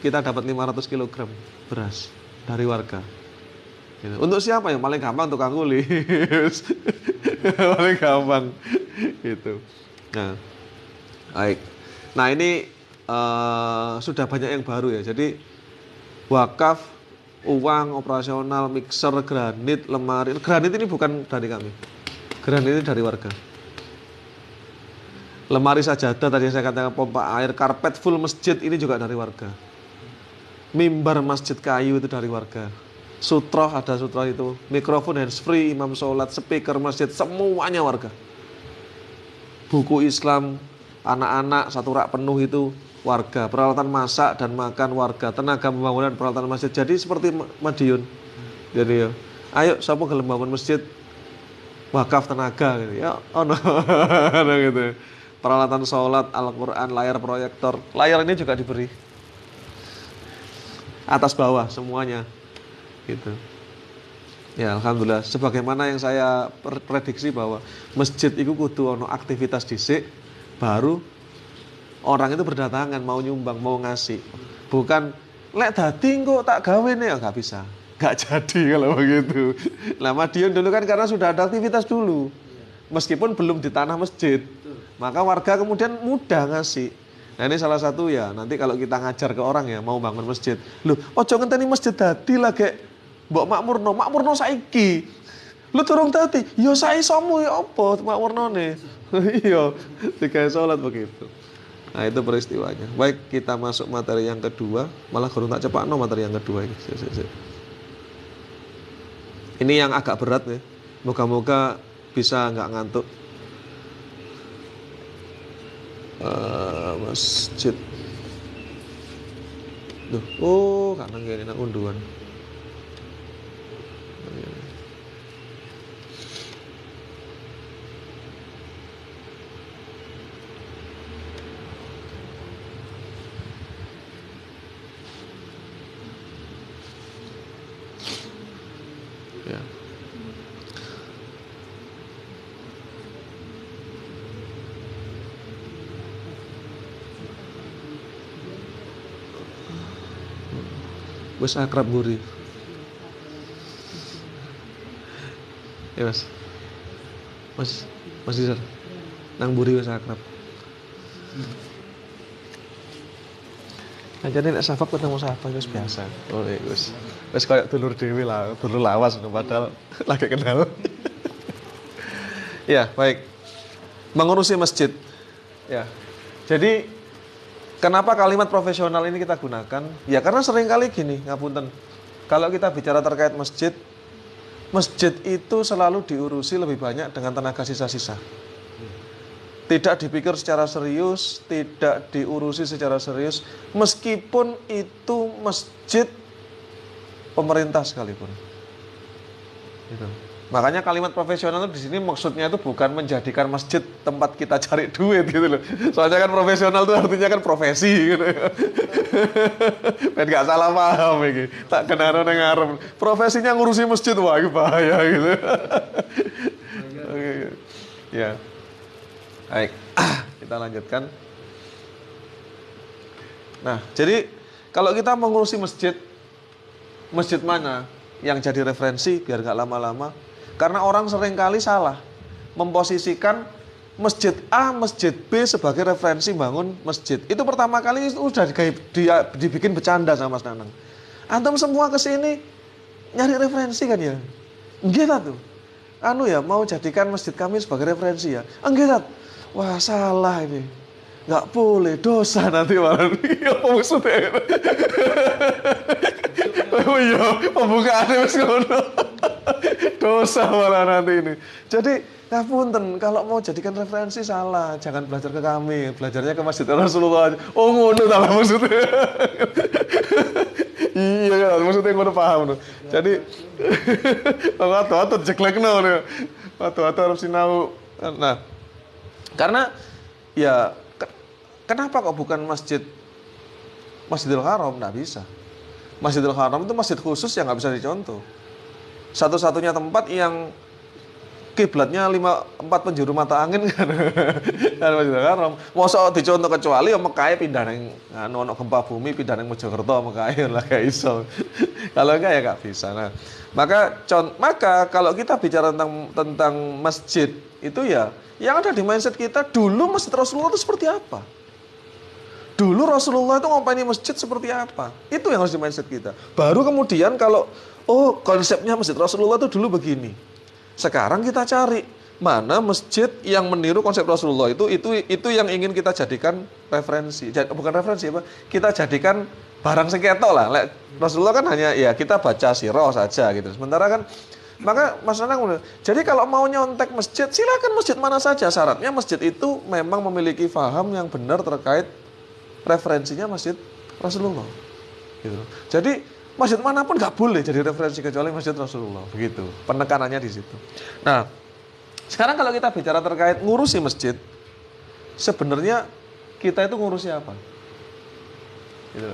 Kita dapat 500 kg beras dari warga. Gitu. Untuk siapa yang paling gampang? Tukang kuli. Paling gampang gitu. Nah, baik. Nah ini sudah banyak yang baru ya. Jadi wakaf, uang operasional, mixer, granit, lemari. Granit ini bukan dari kami. Granit ini dari warga. Lemari sajadah tadi saya katakan, pompa air, karpet full masjid ini juga dari warga. Mimbar masjid kayu itu dari warga. Sutroh ada sutroh itu, mikrofon handsfree, imam sholat, speaker masjid, semuanya warga. Buku Islam, anak-anak satu rak penuh itu warga. Peralatan masak dan makan warga. Tenaga pembangunan peralatan masjid. Jadi seperti Madiun. Jadi ya, ayo siapa gelem bangun masjid, wakaf tenaga gitu. Ya, ono gitu. Peralatan sholat, Al-Quran, layar proyektor. Layar ini juga diberi. Atas bawah semuanya. Gitu. Ya alhamdulillah. Sebagaimana yang saya prediksi bahwa masjid itu kudu ono aktivitas dhisik, baru orang itu berdatangan mau nyumbang, mau ngasih. Bukan lek dadi kok tak gawe nih, nggak bisa. Nggak jadi kalau begitu. Nah Madiun dulu kan karena sudah ada aktivitas dulu. Meskipun belum di tanah masjid. Maka warga kemudian mudah ngasih. Nah ini salah satu ya, nanti kalau kita ngajar ke orang ya mau bangun masjid. Loh, ojo ngenteni masjid dadi lah kek mbok makmurno saiki. Lu durung dadi, ya saisomu ya apa makmurnone. Iya, digawe salat begitu. Nah, itu peristiwanya. Baik, kita masuk materi yang kedua. Malah gurung tak cepakno materi yang kedua ini. Ini yang agak berat ya. Moga-moga bisa nggak ngantuk. Masjid. Duh, oh, karena gini nak unduan. Ya. Wes akrab guri. Ya mas. Mas Dizar. Nang buri wes akrab. Jadi nek safak ketemu safak wis biasa. Oh wis. Wis koyo dulur dhewe lah, dulur lawas padahal lagi kenal. Ya, baik. Mengurusi masjid. Ya. Jadi kenapa kalimat profesional ini kita gunakan? Ya karena seringkali gini, ngapunten. Kalau kita bicara terkait masjid, masjid itu selalu diurusi lebih banyak dengan tenaga sisa-sisa. Tidak dipikir secara serius, tidak diurusi secara serius, meskipun itu masjid pemerintah sekalipun. Gitu. Makanya kalimat profesional di sini maksudnya itu bukan menjadikan masjid tempat kita cari duit gitu loh. Soalnya kan profesional itu artinya kan profesi gitu. Ben gak salah paham iki. Tak kenaro nang ngarep. Profesinya ngurusi masjid wah iki bahaya gitu. Oke. Ya. Baik, kita lanjutkan. Nah, jadi kalau kita mengurusi masjid, masjid mana yang jadi referensi biar nggak lama-lama? Karena orang seringkali salah memposisikan masjid A, masjid B sebagai referensi bangun masjid. Itu pertama kali itu udah dibikin bercanda sama Mas Nanang. Antum semua kesini nyari referensi kan ya? Enggak tuh. Anu ya, mau jadikan masjid kami sebagai referensi ya? Enggak. Wah salah ini, nggak boleh, dosa nanti malah. Apa maksudnya? Oh iya, pembukaannya mas ngono. Dosa malah nanti ini. Jadi ngapunten, kalau mau jadikan referensi salah, jangan belajar ke kami, belajarnya ke Masjid Rasulullah. Oh ngono salah maksudnya. Iya kan, maksudnya ngono paham tuh. Jadi waktu-waktu jeklekno ngono. Waktu-waktu harus sinau. Nah, karena ya kenapa kok bukan Masjidil Haram? Nggak bisa. Masjidil Haram itu masjid khusus yang nggak bisa dicontoh. Satu-satunya tempat yang kiblatnya 4 penjuru mata angin kan. Kan Masjidil Haram. Mosok dicontoh kecuali ya Mekah pindah nang ono gempa bumi pindah nang Mojokerto Mekah lah gak iso. Kalau enggak ya nggak bisa. Nah, maka kalau kita bicara tentang masjid itu ya yang ada di mindset kita dulu Masjid Rasulullah itu seperti apa? Dulu Rasulullah itu ngopeni masjid seperti apa? Itu yang harus di mindset kita. Baru kemudian kalau konsepnya Masjid Rasulullah itu dulu begini. Sekarang kita cari mana masjid yang meniru konsep Rasulullah itu yang ingin kita jadikan referensi. Bukan referensi apa? Kita jadikan barang sengketa lah. Rasulullah kan hanya ya kita baca sirah saja gitu. Sementara kan maka Mas Nanang, jadi kalau mau nyontek masjid silakan masjid mana saja. Syaratnya masjid itu memang memiliki faham yang benar terkait referensinya Masjid Rasulullah. Gitu. Jadi masjid manapun nggak boleh jadi referensi kecuali Masjid Rasulullah. Begitu penekanannya di situ. Nah, sekarang kalau kita bicara terkait ngurusi masjid, sebenarnya kita itu ngurusi apa? Gitu.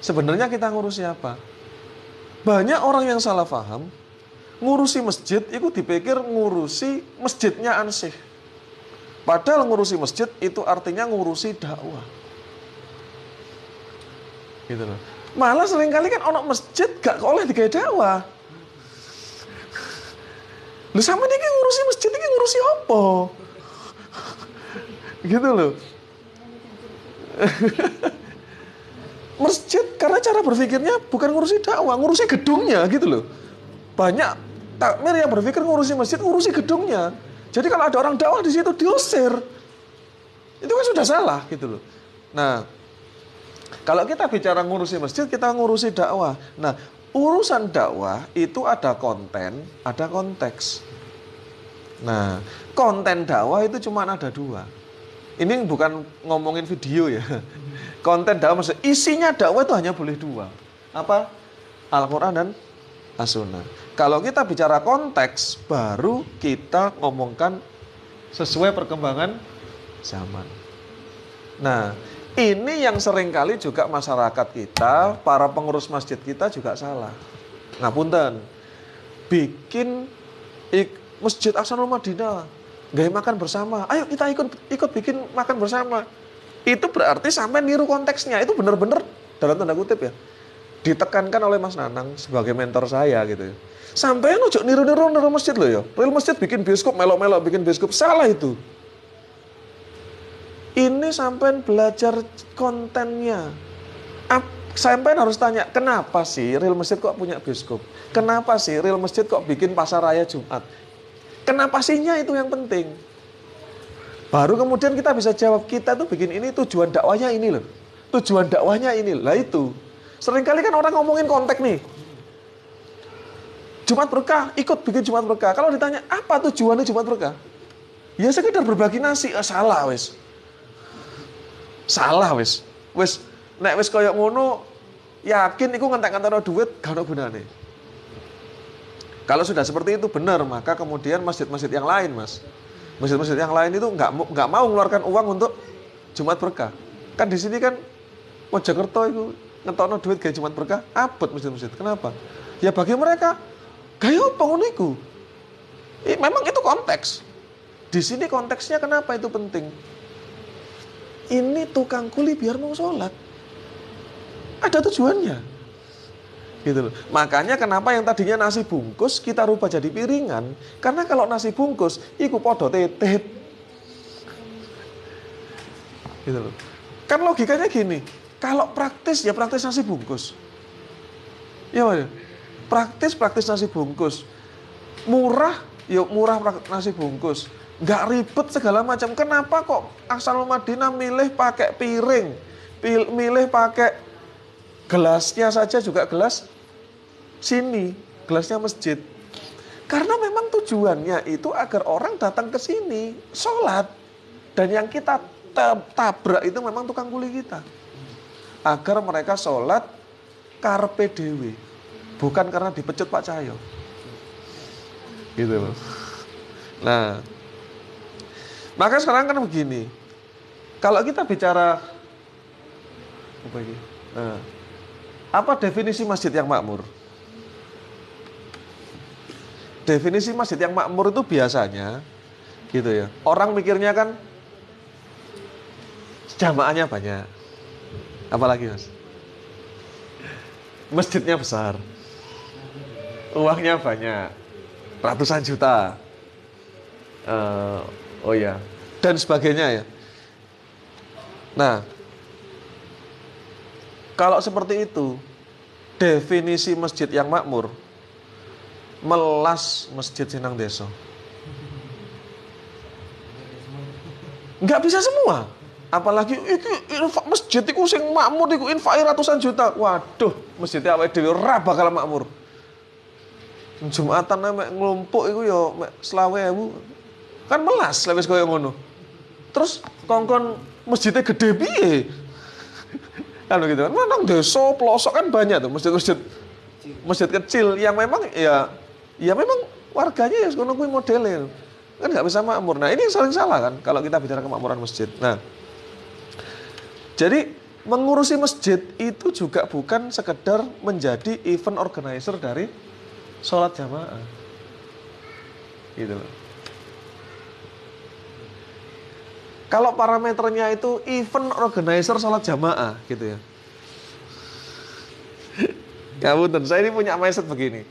Sebenarnya kita ngurusi apa? Banyak orang yang salah paham, ngurusi masjid itu dipikir ngurusi masjidnya ansih. Padahal ngurusi masjid itu artinya ngurusi dakwah. Gitu loh. Malah seringkali kan ono masjid gak oleh digawe dakwah. Lu sama ini ngurusi masjid ini ngurusi apa? Gitu loh. Masjid karena cara berpikirnya bukan ngurusi dakwah, ngurusi gedungnya gitu loh. Banyak takmir yang berpikir ngurusi masjid, ngurusi gedungnya. Jadi kalau ada orang dakwah di situ diusir. Itu kan sudah salah gitu loh. Nah, kalau kita bicara ngurusi masjid, kita ngurusi dakwah. Nah, urusan dakwah itu ada konten, ada konteks. Nah, konten dakwah itu cuma ada 2. Ini bukan ngomongin video ya. Konten dakwah maksudnya isinya dakwah itu hanya boleh 2. Apa? Al-Quran dan As-Sunnah. Kalau kita bicara konteks, baru kita ngomongkan sesuai perkembangan zaman. Nah, ini yang seringkali juga masyarakat kita, para pengurus masjid kita juga salah. Ngapunten, bikin Masjid Ahsanul Madinah, gaya makan bersama. Ayo kita ikut bikin makan bersama. Itu berarti sampai niru konteksnya. Itu benar-benar dalam tanda kutip ya. Ditekankan oleh Mas Nanang sebagai mentor saya gitu. Sampai ojo niru-niru masjid loh ya. Real masjid bikin bioskop, melok-melok bikin bioskop. Salah itu. Ini sampai belajar kontennya. Sampai harus tanya, kenapa sih real masjid kok punya bioskop? Kenapa sih real masjid kok bikin pasar raya Jumat? Kenapa sihnya itu yang penting? Baru kemudian kita bisa jawab, kita tuh bikin ini tujuan dakwahnya ini loh. Tujuan dakwahnya ini lah itu. Seringkali kan orang ngomongin konteks nih. Jumat berkah, ikut bikin Jumat berkah. Kalau ditanya, apa tujuannya Jumat berkah? Ya sekedar berbagi nasi. Salah wes. Salah wes. Nek wes koyok ngono, yakin iku ngentek-ngentek duit, gak ada gunanya. Kalau sudah seperti itu benar, maka kemudian masjid-masjid yang lain, Mas. Masjid-masjid yang lain itu nggak mau mengeluarkan uang untuk Jumat berkah. Kan di sini kan Mojokerto itu ngetokno duit kayak Jumat berkah, abot masjid-masjid. Kenapa? Ya bagi mereka, gaya penghuniku. Memang itu konteks. Di sini konteksnya kenapa itu penting? Ini tukang kuli biar mau sholat. Ada tujuannya. Gitu loh. Makanya kenapa yang tadinya nasi bungkus kita rubah jadi piringan. Karena kalau nasi bungkus, iku podo titip. Gitu loh. Kan logikanya gini, kalau praktis ya praktis nasi bungkus. Ya, praktis nasi bungkus. Murah, yuk murah nasi bungkus. Nggak ribet segala macam. Kenapa kok Ahsanul Madinah milih pakai piring, milih pakai gelasnya saja juga gelas sini, gelasnya masjid. Karena memang tujuannya itu agar orang datang ke sini, sholat. Dan yang kita tabrak itu memang tukang kuli kita. agar mereka sholat karpe dewe, bukan karena dipecut Pak Cahyo. Gitu loh. Nah, maka sekarang kan begini, kalau kita bicara apa ini? Apa definisi masjid yang makmur? Definisi masjid yang makmur itu biasanya gitu ya. Orang mikirnya kan jamaahnya banyak. Apalagi Mas? Masjidnya besar. Uangnya banyak. Ratusan juta. Oh ya, dan sebagainya ya. Nah, kalau seperti itu, definisi masjid yang makmur melas masjid Sinang Deso. Nggak bisa semua. Apalagi masjid itu sing makmur itu infak ratusan juta. Waduh, masjidnya awake dhewe ora bakal makmur. Jumatan mek nglumpuk iku ya mek 20.000. Kan melas lewis kaya ngono. Terus kongkon masjidnya gede piye? Kan begitu kan. Nang desa pelosok kan banyak tuh masjid kecil yang memang ya memang warganya ya ngono kuwi modele. Kan nggak bisa makmur. Nah, ini yang saling salah kan kalau kita bicara kemakmuran masjid. Nah, jadi mengurusi masjid itu juga bukan sekedar menjadi event organizer dari sholat jamaah. Gitu loh. Kalau parameternya itu event organizer sholat jamaah gitu ya. Ngapunten, saya ini punya mindset begini.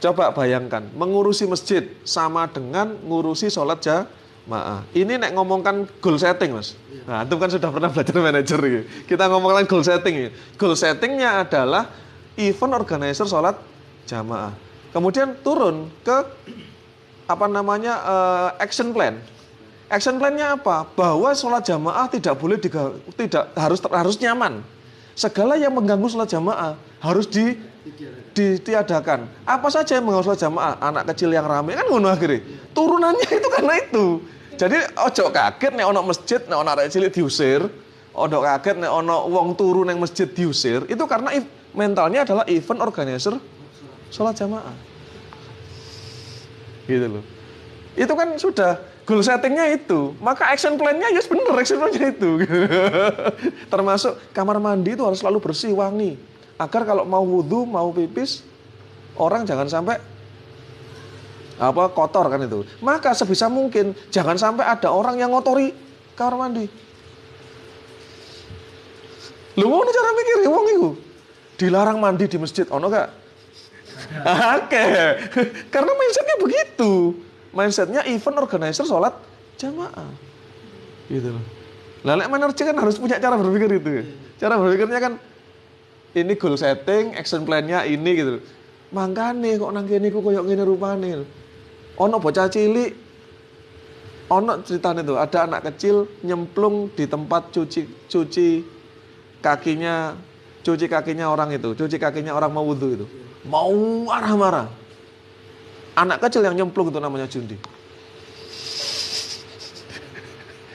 Coba bayangkan, mengurusi masjid sama dengan ngurusi sholat jamaah. Ini nek ngomongkan goal setting, Mas. Nah, antum kan sudah pernah belajar manajer gitu. Kita ngomongkan goal setting. Goal settingnya adalah event organizer sholat jamaah. Kemudian turun ke action plan. Action plan-nya apa? Bahwa sholat jamaah tidak boleh harus nyaman. Segala yang mengganggu sholat jamaah harus ditiadakan. Apa saja yang mengganggu sholat jamaah? Anak kecil yang ramai kan ngono akhirnya. Turunannya itu karena itu. Jadi ojo kaget nek ono masjid, nek ono arek cilik diusir. Ojo kaget nek ono wong turu nang masjid diusir. Itu karena mentalnya adalah event organizer sholat jamaah. Gitu loh. Itu kan sudah goal settingnya itu. Maka action plan-nya ya bener action plan-nya itu. Termasuk kamar mandi itu harus selalu bersih, wangi. Agar kalau mau wudhu, mau pipis, orang jangan sampai kotor kan itu. Maka sebisa mungkin jangan sampai ada orang yang ngotori kamar mandi. Lu mau cara mikir wong iku. Dilarang mandi di masjid, ono gak? Oke. Karena mindsetnya begitu. Mindsetnya event organizer sholat jamaah. Gitu loh. Lah lek manajer kan harus punya cara berpikir itu. Cara berpikirnya kan ini goal setting, action plan-nya ini gitu. Mangkane kok nang kene iku koyo ngene rupane. Ono bocah cilik, ono ceritane tuh, ada anak kecil nyemplung di tempat cuci kakinya orang itu, cuci kakinya orang mau wudu itu. Mau marah-marah. Anak kecil yang nyemplung itu namanya Jundi.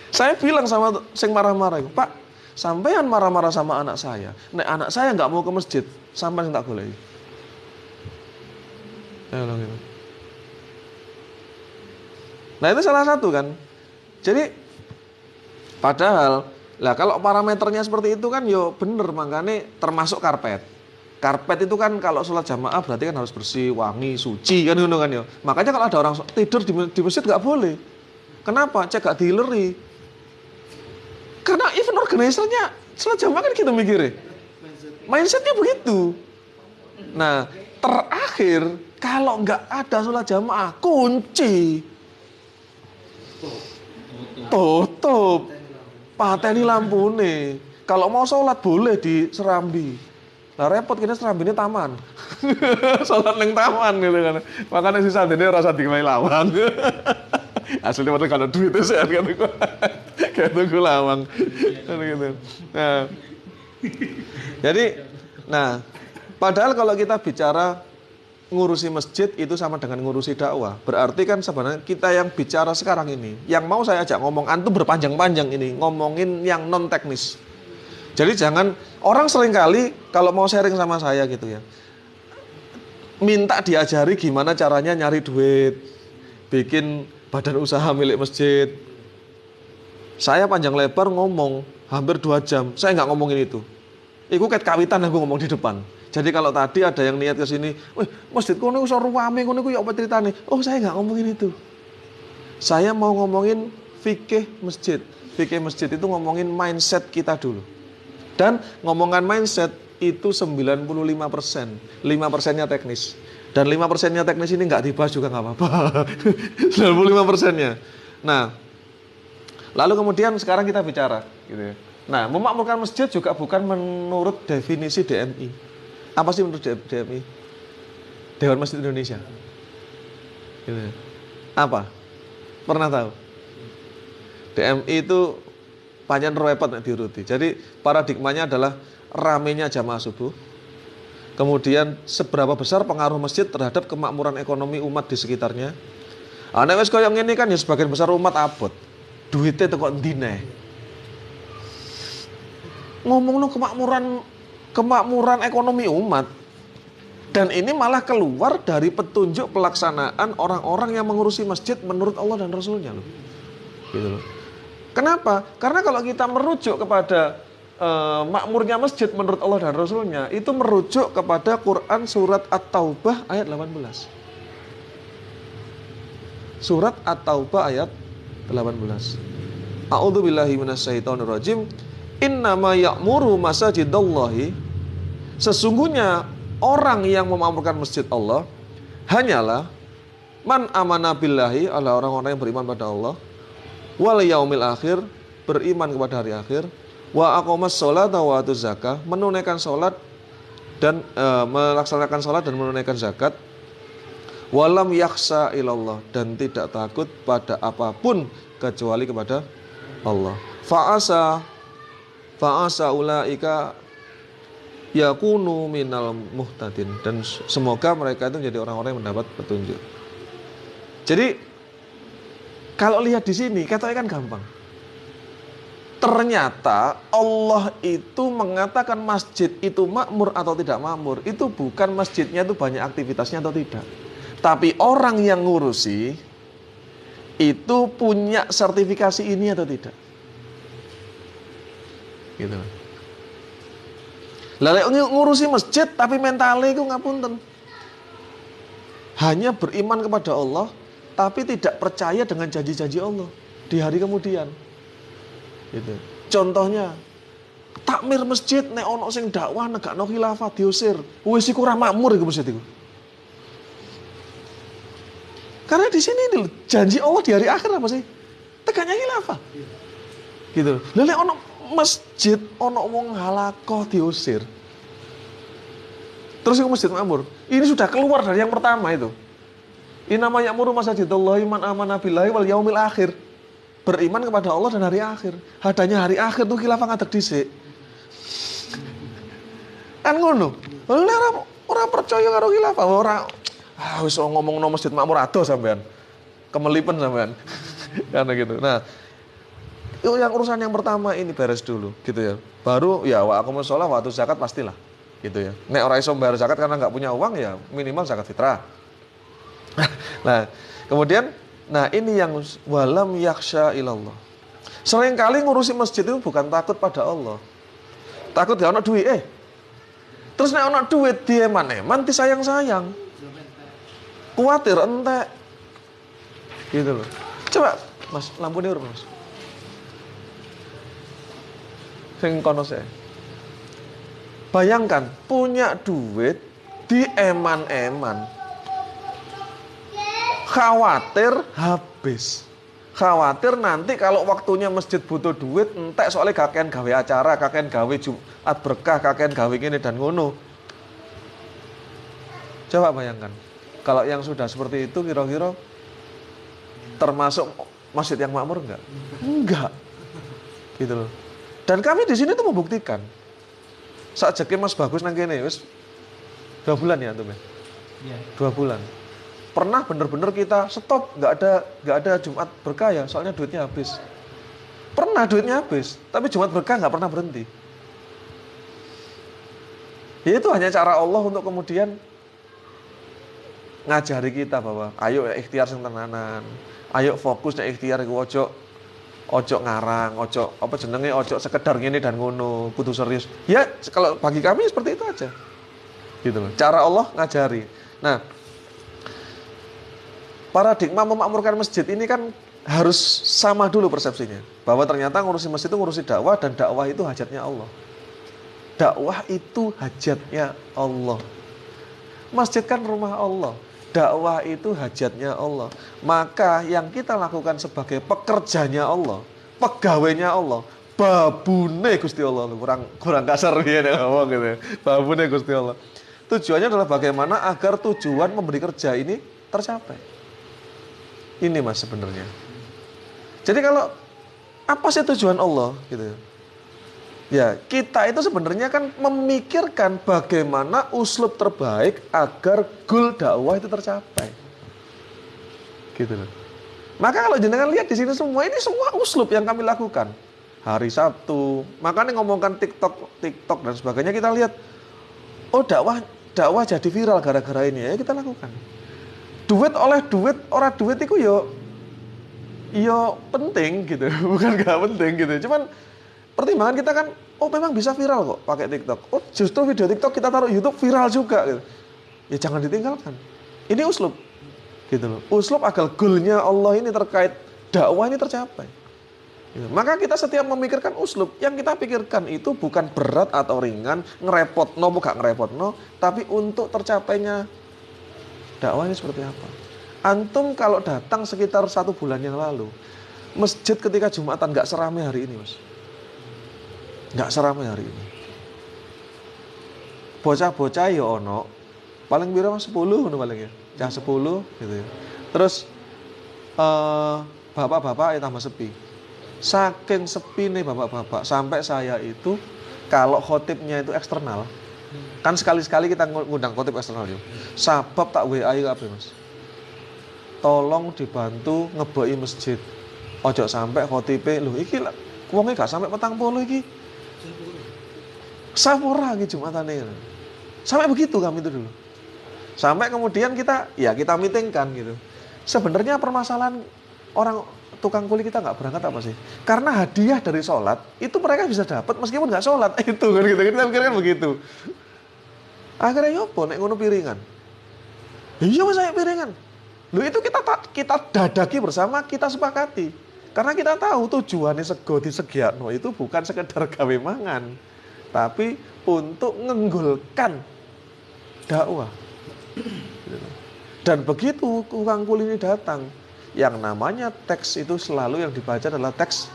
Saya bilang sama sing marah-marah, Pak, sampean marah-marah sama anak saya. Nek anak saya nggak mau ke masjid, sampean tak boleh. Saya bilang gitu. Nah itu salah satu kan. Jadi padahal lah kalau parameternya seperti itu kan yo bener, makanya termasuk karpet. Karpet itu kan kalau sholat jamaah berarti kan harus bersih, wangi, suci kan gitu kan ya. Makanya kalau ada orang tidur di masjid nggak boleh. Kenapa? Cek gak dileri. Karena event organizer-nya sholat jamaah kan kita mikirnya. Mindsetnya begitu. Nah terakhir kalau nggak ada sholat jamaah kunci. Tutup. Pateni lampune. Kalau mau sholat boleh di serambi. Nah repot kini serambi ini taman. Sholat neng taman gitu kan. Makanya si santine rasa dikelai lawang. Aslinya waktu kalau duit itu saya kan kayak tunggu lawang. Gitu. Nah, jadi, padahal kalau kita bicara ngurusi masjid itu sama dengan ngurusi dakwah. Berarti kan sebenarnya kita yang bicara sekarang ini, yang mau saya ajak ngomong antum berpanjang-panjang ini, ngomongin yang non teknis. Jadi jangan, orang seringkali kalau mau sharing sama saya gitu ya, minta diajari gimana caranya nyari duit, bikin badan usaha milik masjid. Saya panjang lebar ngomong hampir 2 jam, saya nggak ngomongin itu. Iku ket kawitan aku ngomong di depan. Jadi kalau tadi ada yang niat ke sini, "Wih, masjid kono iso ruwame, kono iku ya apa ceritane?" Oh, saya nggak ngomongin itu. Saya mau ngomongin fikih masjid. Fikih masjid itu ngomongin mindset kita dulu. Dan ngomongan mindset itu 95%. 5%-nya teknis. Dan 5%-nya teknis ini nggak dibahas juga nggak apa-apa. 95%-nya. Nah, lalu kemudian sekarang kita bicara. Gitu ya. Nah, memakmurkan masjid juga bukan menurut definisi DMI. Apa sih menurut DMI? Dewan Masjid Indonesia. Gitu ya. Apa? Pernah tahu? DMI itu panjang repot diuruti. Jadi paradigmanya adalah ramenya jamaah subuh. Kemudian seberapa besar pengaruh masjid terhadap kemakmuran ekonomi umat di sekitarnya. Nek wis koyo ngene kan ya sebagian besar umat abot. Duitnya teko endi neh. Ngomongno kemakmuran ekonomi umat. Dan ini malah keluar dari petunjuk pelaksanaan orang-orang yang mengurusi masjid menurut Allah dan Rasulnya loh. Gitu loh. Kenapa? Karena kalau kita merujuk kepada makmurnya masjid menurut Allah dan Rasulnya, itu merujuk kepada Quran surat At-Taubah ayat 18. Surat At-Taubah ayat 18. A'udzubillahi minasyaitonirrajim. Innama ya'muru masajidallahi. Sesungguhnya orang yang memakmurkan masjid Allah hanyalah man amana billahi, adalah orang-orang yang beriman pada Allah, wal yaumil akhir, beriman kepada hari akhir, wa aqamas sholata wa atuz zakah, menunaikan salat dan melaksanakan salat dan menunaikan zakat, walam yakhsha ilallah, dan tidak takut pada apapun kecuali kepada Allah. Fa'asa ulaika yakunu minal muhtadin, dan semoga mereka itu menjadi orang-orang yang mendapat petunjuk. Jadi kalau lihat di sini katanya kan gampang. Ternyata Allah itu mengatakan masjid itu makmur atau tidak makmur, itu bukan masjidnya itu banyak aktivitasnya atau tidak, tapi orang yang ngurusi itu punya sertifikasi ini atau tidak. Gitu. Lalu ngurusi masjid tapi mentalnya itu ngapunten. Hanya beriman kepada Allah tapi tidak percaya dengan janji-janji Allah di hari kemudian. Gitu. Contohnya takmir masjid nek ono sing dakwah negakno khilafah diusir. Wis iku ora makmur iku masjid iku. Karena di sini ini janji Allah di hari akhir apa sih? Tegaknya khilafah. Gitu. Lha nek ono masjid ono wong halakoh diusir. Terus iku masjid makmur. Ini sudah keluar dari yang pertama itu. Innama ya'muru masajidallahi man amana billahi wal yaumil akhir. Beriman kepada Allah dan hari akhir. Hadanya hari akhir tuh khilafah ngadeg dhisik. Kan ngono. Ora percaya karo khilafah, ora wis ngomongno masjid makmur ado sampean. Kemelipen sampean. Karena gitu. Nah, itu yang urusan yang pertama ini beres dulu gitu ya. Baru ya wa aqamus shalah wa atuz zakat pastilah. Gitu ya. Nek ora iso bayar zakat karena enggak punya uang ya minimal zakat fitrah. Nah, kemudian ini yang walam yakhsha ilallah. Seringkali ngurusi masjid itu bukan takut pada Allah. Takut ya ono duit Terus nek ono duit dieman-eman disayang-sayang. Kuatir entek. Gitu loh. Coba Mas, lampu ini urip Mas. Sing kono sih. Bayangkan punya duit dieman-eman. Khawatir habis. Khawatir nanti kalau waktunya masjid butuh duit, entek soalnya kakean gawe acara, kakean gawe Jumat berkah, kakean gawe gini dan ngono. Coba bayangkan, kalau yang sudah seperti itu kira-kira termasuk masjid yang makmur enggak? Enggak. Gitu loh. Dan kami di sini tuh membuktikan. Saat jeki Mas Bagus nang kene wis 2 bulan ya antum ya? Iya. 2 bulan. Pernah bener-bener kita stop, nggak ada Jumat berkah ya, soalnya duitnya habis. Pernah duitnya habis, tapi Jumat berkah nggak pernah berhenti. Ya itu hanya cara Allah untuk kemudian ngajari kita bahwa ayo ikhtiar sing tenanan. Ayo fokus nek ikhtiar iku ojo ngarang, ojo apa jenenge, ojo sekedar ngene dan ngono, kudu serius. Ya kalau bagi kami seperti itu aja. Gitu loh. Cara Allah ngajari. Nah, paradigma memakmurkan masjid ini kan harus sama dulu persepsinya. Bahwa ternyata ngurusi masjid itu ngurusi dakwah dan dakwah itu hajatnya Allah. Dakwah itu hajatnya Allah. Masjid kan rumah Allah. Dakwah itu hajatnya Allah. Maka yang kita lakukan sebagai pekerjanya Allah, pegawainya Allah, babune Gusti Allah. Kurang kasar ya ngomong gitu. Babune Gusti Allah. Tujuannya adalah bagaimana agar tujuan memberi kerja ini tercapai. Ini Mas sebenarnya. Jadi kalau apa sih tujuan Allah gitu? Ya, kita itu sebenarnya kan memikirkan bagaimana uslub terbaik agar goal dakwah itu tercapai. Gitu loh. Maka kalau jenengan lihat di sini semua ini semua uslub yang kami lakukan. Hari Sabtu, makanya ngomongkan TikTok dan sebagainya, kita lihat oh dakwah jadi viral gara-gara ini, ya kita lakukan. Duit oleh duit, orang duit itu yo penting gitu, bukan gak penting gitu. Cuman pertimbangan kita kan, oh memang bisa viral kok pakai TikTok. Oh justru video TikTok kita taruh YouTube viral juga gitu. Ya jangan ditinggalkan. Ini uslub. Gitu loh. Uslub agar goalnya Allah ini terkait dakwah ini tercapai. Gitu. Maka kita setiap memikirkan uslub, yang kita pikirkan itu bukan berat atau ringan, ngerepotno, bukan ngerepotno, tapi untuk tercapainya dakwah ini seperti apa. Antum kalau datang sekitar 1 bulan yang lalu, masjid ketika Jumatan gak seramai hari ini Mas. Nggak seramai hari ini. Bocah-bocah ya ono. Paling biro 10 ngono paling ya. Cah 10 gitu ya. Terus bapak-bapak ya tambah sepi. Saking sepi nih bapak-bapak sampai saya itu kalau khotibnya itu eksternal. Kan sekali-sekali kita ngundang khotib eksternal yo. Sabab tak WA-i kabeh Mas. Tolong dibantu ngeboi masjid. Ojo sampai khotibe lho iki wonge gak sampai 40 iki. Sapora gitu Jumatannya. Sampai begitu kami itu dulu. Sampai kemudian kita meetingkan gitu. Sebenarnya permasalahan orang tukang kuli kita nggak berangkat apa sih? Karena hadiah dari sholat itu mereka bisa dapat meskipun nggak sholat itu kan gitu. Kita pikirkan begitu. Akhirnya yopo nek ngono piringan. Iya Mas saya piringan. Lu itu kita dadaki bersama, kita sepakati. Karena kita tahu tujuannya sego disegiakno itu bukan sekedar gawe mangan, tapi untuk menggolkan dakwah. Dan begitu tukang kuli ini datang, yang namanya teks itu selalu yang dibaca adalah teks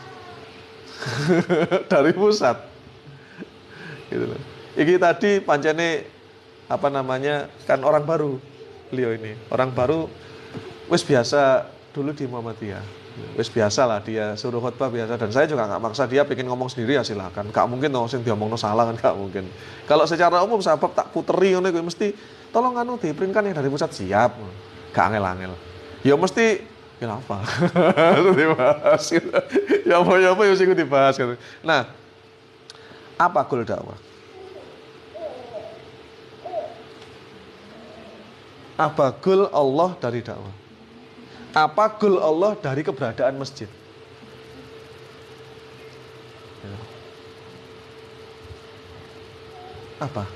dari pusat. Gitu loh. Ini tadi pancene kan orang baru beliau ini. Orang baru wis biasa dulu di Muhammadiyah. Wis biasa lah dia suruh khutbah biasa, dan saya juga nggak maksa dia pengen ngomong sendiri ya silakan. Gak mungkin dong sing diomongno salah kan, gak mungkin. Kalau secara umum sahabat tak puteri ngono kuwi mesti tolong diprintkan yang dari pusat siap. Gak angel-angel. Ya mesti ya apa? Dibahas. Ya apa ya sing dibahas gitu. Nah, apa goal dakwah? Apa goal Allah dari dakwah? Apa goal Allah dari keberadaan masjid? Apa?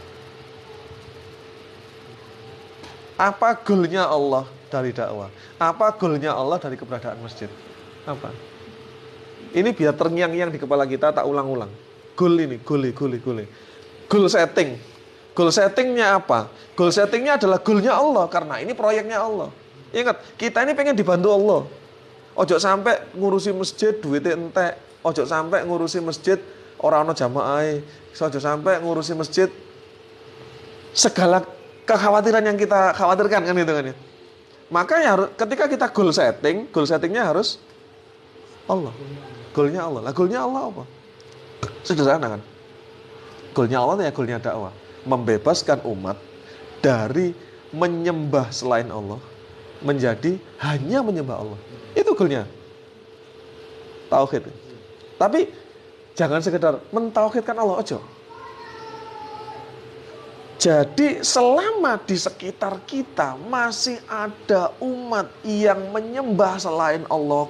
Apa goalnya Allah dari dakwah? Apa goalnya Allah dari keberadaan masjid? Apa? Ini biar terngiang-ngiang di kepala kita, tak ulang-ulang. Goal ini, goal. Goal setting. Goal settingnya apa? Goal settingnya adalah goalnya Allah, karena ini proyeknya Allah. Ingat, kita ini pengen dibantu Allah. Ojo sampai ngurusi masjid duitnya entek. Ojo sampai ngurusi masjid orang-orang jamaah. Ojo sampai ngurusi masjid segala kekhawatiran yang kita khawatirkan kan gitu kan ya. Makanya ketika kita goal settingnya harus Allah. Goalnya Allah. Lah goalnya Allah apa? Sederhana kan? Goalnya Allah ya goalnya dakwah. Membebaskan umat dari menyembah selain Allah menjadi hanya menyembah Allah. Itu goalnya. Tauhid. Tapi jangan sekedar mentauhidkan Allah aja. Jadi selama di sekitar kita masih ada umat yang menyembah selain Allah,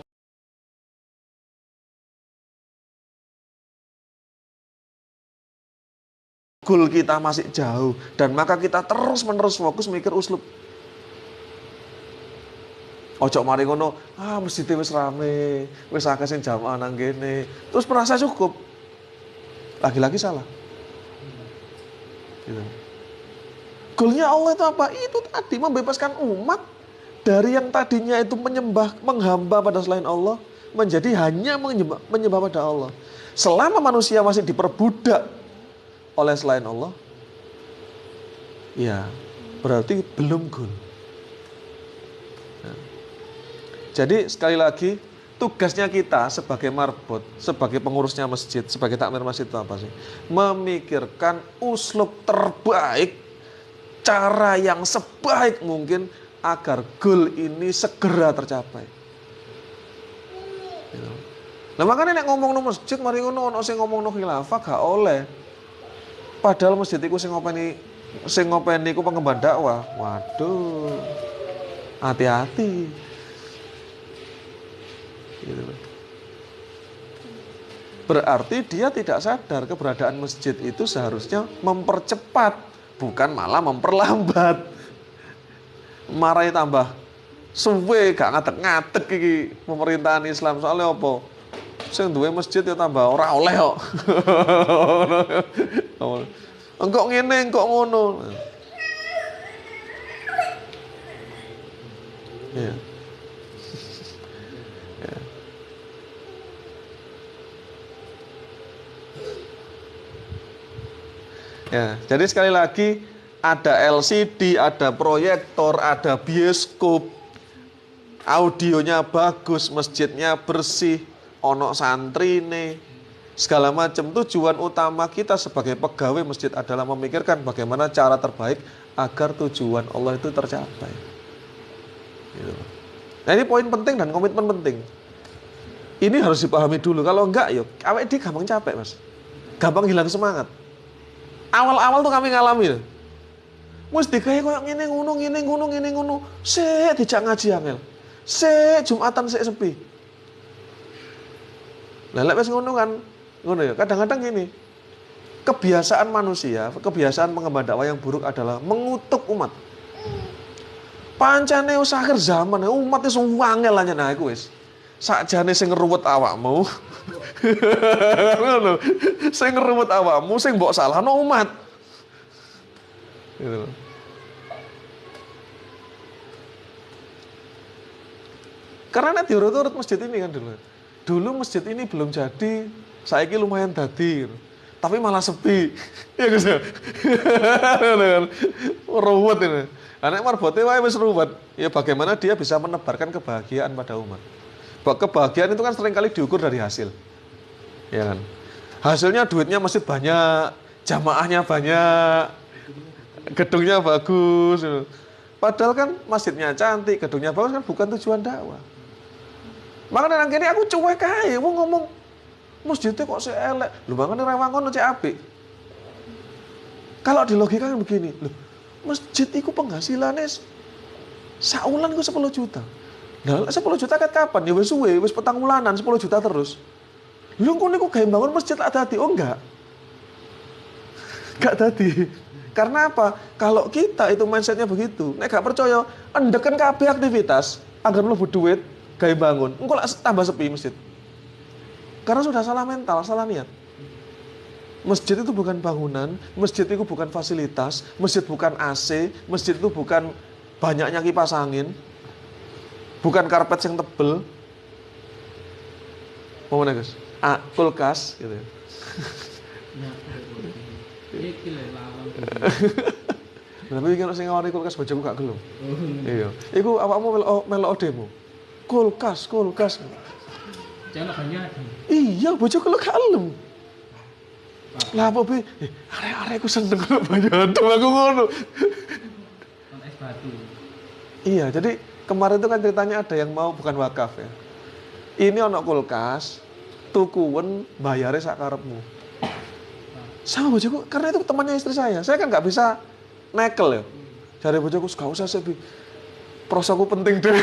goal kita masih jauh, dan maka kita terus-menerus fokus mikir uslub. Ojo mari ngono, masjid wis rame, wis akeh sing jamaah nang kene, terus merasa cukup. Lagi-lagi salah. Gitu. Goalnya Allah itu apa? Itu tadi membebaskan umat dari yang tadinya itu menghamba pada selain Allah, menjadi hanya menyembah pada Allah. Selama manusia masih diperbudak oleh selain Allah, ya berarti belum goal. Nah, jadi sekali lagi, tugasnya kita sebagai marbot, sebagai pengurusnya masjid, sebagai takmir masjid itu apa sih? Memikirkan uslub terbaik, cara yang sebaik mungkin agar goal ini segera tercapai. Nah makanya nek ngomong no masjid, mari ngono ono sing ngomong no khilafah gak oleh. Padahal masjid iku sing ngopeni iku pengemban dakwah. Waduh. Hati-hati. Gitu. Berarti dia tidak sadar keberadaan masjid itu seharusnya mempercepat, bukan malah memperlambat. Marai tambah suwe gak ngadeg-ngadeg iki pemerintahan Islam, soalnya apa? Sing duwe masjid ya tambah ora oleh kok. Engkok ngene, engkok ngono. Ya. Ya. Ya, jadi sekali lagi ada LCD, ada proyektor, ada bioskop, audionya bagus, masjidnya bersih, ono santrine, segala macam. Tujuan utama kita sebagai pegawai masjid adalah memikirkan bagaimana cara terbaik agar tujuan Allah itu tercapai. Gitu. Nah ini poin penting dan komitmen penting. Ini harus dipahami dulu. Kalau enggak, yuk, awake dhewe gampang capek mas, gampang hilang semangat. Awal-awal tuh kami ngalami. Wis digawe koyo ngene ngono. Sik dijak ngaji angel. Sik Jumatan sik sepi. Lah lek wis ngono kan, ngono ya. Kadang-kadang gini. Kebiasaan manusia, kebiasaan pengemban dakwah yang buruk adalah mengutuk umat. Pancene wis akhir zaman, umat wis wangel lah nah iku wis. Sakjane sing ngruwet awakmu. Ngono. Sing ngruwet awakmu, sing mbok salahno umat. Gitu. Karena nek diurut-urut masjid ini kan dulu. Dulu masjid ini belum jadi, saiki lumayan dadi. Tapi malah sepi. Ya Gus. Ruwet ini. Nek marbote wae wis ruwet, ya bagaimana dia bisa menebarkan kebahagiaan pada umat. Kebahagiaan itu kan seringkali diukur dari hasil. Ya kan? Hasilnya duitnya masjid banyak, jamaahnya banyak, gedungnya bagus. Padahal kan masjidnya cantik, gedungnya bagus kan bukan tujuan dakwah. Makanya nang kene aku cuek ae wong ngomong masjidnya kok sik elek. Lho makane rewangon cek apik. Kalau di logika kan begini, loh, masjid iku penghasilannya saulan ku 10 juta. Nah, 10 juta kat kapan? Ya wis suwe, wis petang wulanan 10 juta terus. Lu kok niku gawe bangun masjid tak dadi? Oh enggak. Enggak dadi. Karena apa? Kalau kita itu mindsetnya begitu, nek gak percaya, endeken kabeh aktivitas agar lu duit gawe bangun. Engko lak tambah sepi masjid. Karena sudah salah mental, salah niat. Masjid itu bukan bangunan, masjid itu bukan fasilitas, masjid bukan AC, masjid itu bukan banyaknya kipas angin, bukan karpet yang tebel. Mau mana Gus? Kulkas gitu. Iki lho lawan. Tapi kalau sing ngawari kulkas bojoku gak gelem. Iya. Iku awakmu melok demo. Kulkas. Jangan banyak. Iya, bojoku lu gak gelem. Lah apa be? Arek-arek ku seneng kok banyak adem aku ngono. Kon es batu. Iya, jadi kemarin itu kan ceritanya ada yang mau bukan wakaf ya. Ini ono kulkas, tukuwen bayare sak karepmu. Sama bojoku, karena itu temannya istri saya. Saya kan nggak bisa nekel ya. Jare bojoku gak usah sih, Bi. Prosaku penting deh.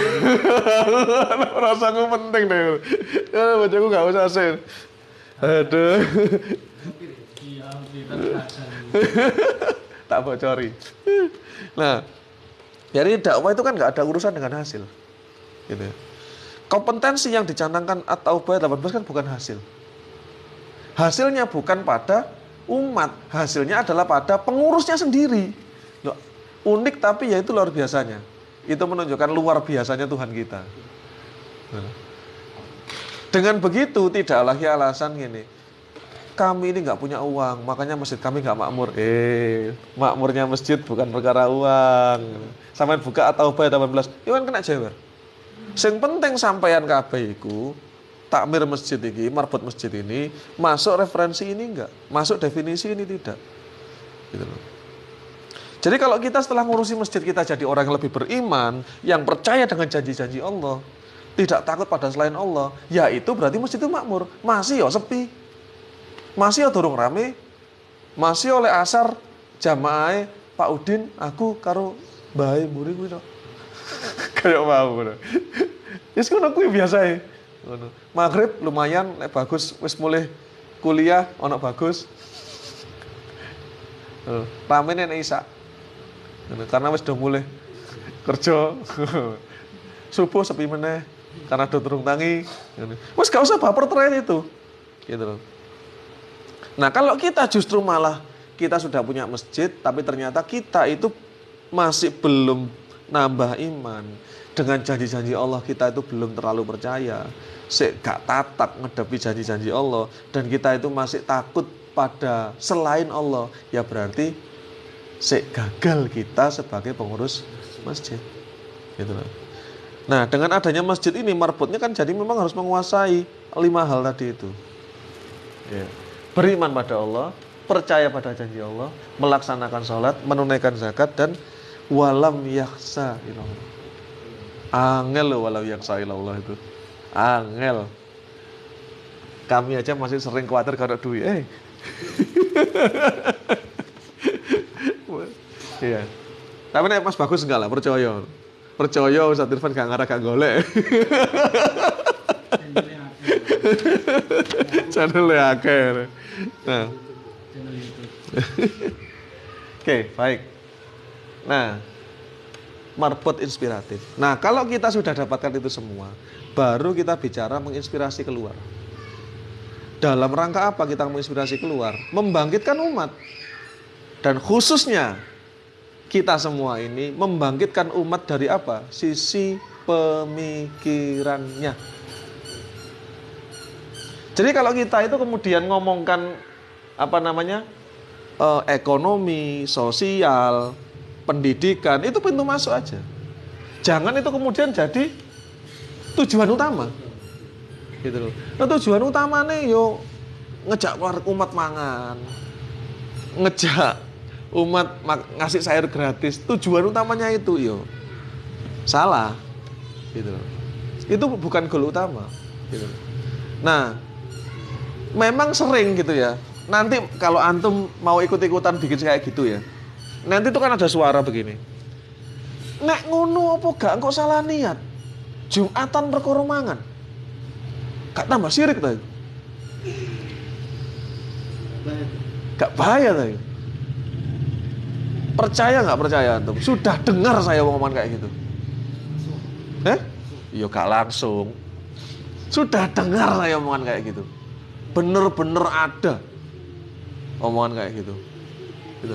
Prosaku penting deh. Ya bojoku gak usah sih. Aduh. Iya, tidak ada. Tak bocori. Nah, jadi dakwah itu kan nggak ada urusan dengan hasil. Gitu ya. Kompetensi yang dicanangkan At-Taubah 18 kan bukan hasil. Hasilnya bukan pada umat, hasilnya adalah pada pengurusnya sendiri. Loh, unik tapi ya itu luar biasanya. Itu menunjukkan luar biasanya Tuhan kita. Nah. Dengan begitu tidak lagi alasan gini, kami ini nggak punya uang, makanya masjid kami nggak makmur. Makmurnya masjid bukan perkara uang. Sampai buka At-Taubah 18, itu kan kena jewer. Sing penting sampeyan kabeh iku takmir masjid ini, marbot masjid ini, masuk referensi ini enggak? Masuk definisi ini tidak? Gitu loh. Jadi kalau kita setelah ngurusi masjid kita jadi orang yang lebih beriman, yang percaya dengan janji-janji Allah, tidak takut pada selain Allah, ya itu berarti masjid itu makmur. Masih ya sepi. Masih ya durung rame. Masih oleh asar jamaah Pak Udin, aku karo Mbah Muri kuwi tok. Kayak mau ngono. Wis ngono kuwi biasae. Ngono. Maghrib lumayan nek bagus wis mulai kuliah ana bagus. Rame nek Isa. Karena wis do mulai kerja. Subuh sepi meneh karena do turung tangi. Wis gak usah baper tren itu. Gitu loh. Nah, kalau kita justru malah kita sudah punya masjid tapi ternyata kita itu masih belum nambah iman. Dengan janji-janji Allah kita itu belum terlalu percaya. Gak tatak ngedepi janji-janji Allah. Dan kita itu masih takut pada selain Allah. Ya berarti gagal kita sebagai pengurus masjid. Gitu loh. Nah, dengan adanya masjid ini marbotnya kan jadi memang harus menguasai 5 hal tadi itu. Ya. Beriman pada Allah, percaya pada janji Allah, melaksanakan sholat, menunaikan zakat, dan walam yakhsa ilallah. Angel loh walam yakhsa ilallah itu. Angel. Kami aja masih sering khawatir kalau duit. Iya. Tapi nek Mas Bagus enggak lah, percaya. Percaya Ustaz Irfan gak ngarah gak golek. Channel akeh. Nah. Oke, baik. Nah, marbot inspiratif. Nah, kalau kita sudah dapatkan itu semua, baru kita bicara menginspirasi keluar. Dalam rangka apa kita menginspirasi keluar? Membangkitkan umat. Dan khususnya kita semua ini membangkitkan umat dari apa? Sisi pemikirannya. Jadi kalau kita itu kemudian ngomongkan ekonomi, sosial, pendidikan, itu pintu masuk aja. Jangan itu kemudian jadi tujuan utama. Gitu loh. Nah, tujuan utamanya yo ngejak umat mangan. Ngejak umat ngasih sayur gratis. Tujuan utamanya itu yo salah. Gitu loh. Itu bukan goal utama. Gitu loh. Nah, memang sering gitu ya. Nanti kalau antum mau ikut-ikutan bikin kayak gitu ya. Nanti itu kan ada suara begini. Nek ngono apa gak engko salah niat. Jumatan perkara mangan. Gak tambah syirik ta. Gak bahaya ta. Percaya gak percaya antum? Sudah dengar saya ngomongan kayak gitu. Iya gak langsung. Sudah dengar saya omongan kayak gitu. Bener-bener ada omongan kayak gitu. Gitu.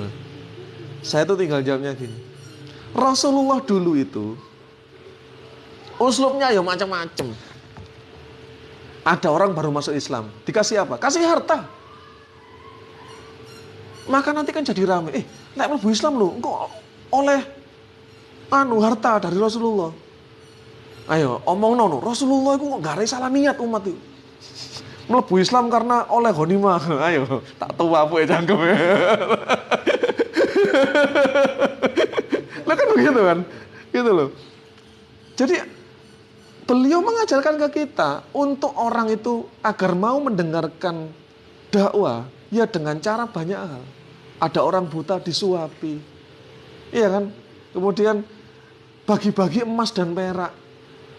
Saya tuh tinggal jawabnya gini. Rasulullah dulu itu uslubnya ya macam-macam. Ada orang baru masuk Islam, dikasih apa? Kasih harta. Maka nanti kan jadi rame. Nek mlebu Islam lho, engko oleh harta dari Rasulullah. Ayo, omong nono. Rasulullah itu kok gak ada salah niat umat itu. Mlebu Islam karena oleh ghanimah. Ayo, tak tua apa ya cangkem ya. Lah kan begitu kan? Gitu loh. Jadi beliau mengajarkan ke kita untuk orang itu agar mau mendengarkan dakwah ya dengan cara banyak hal. Ada orang buta disuapi. Iya kan? Kemudian bagi-bagi emas dan perak.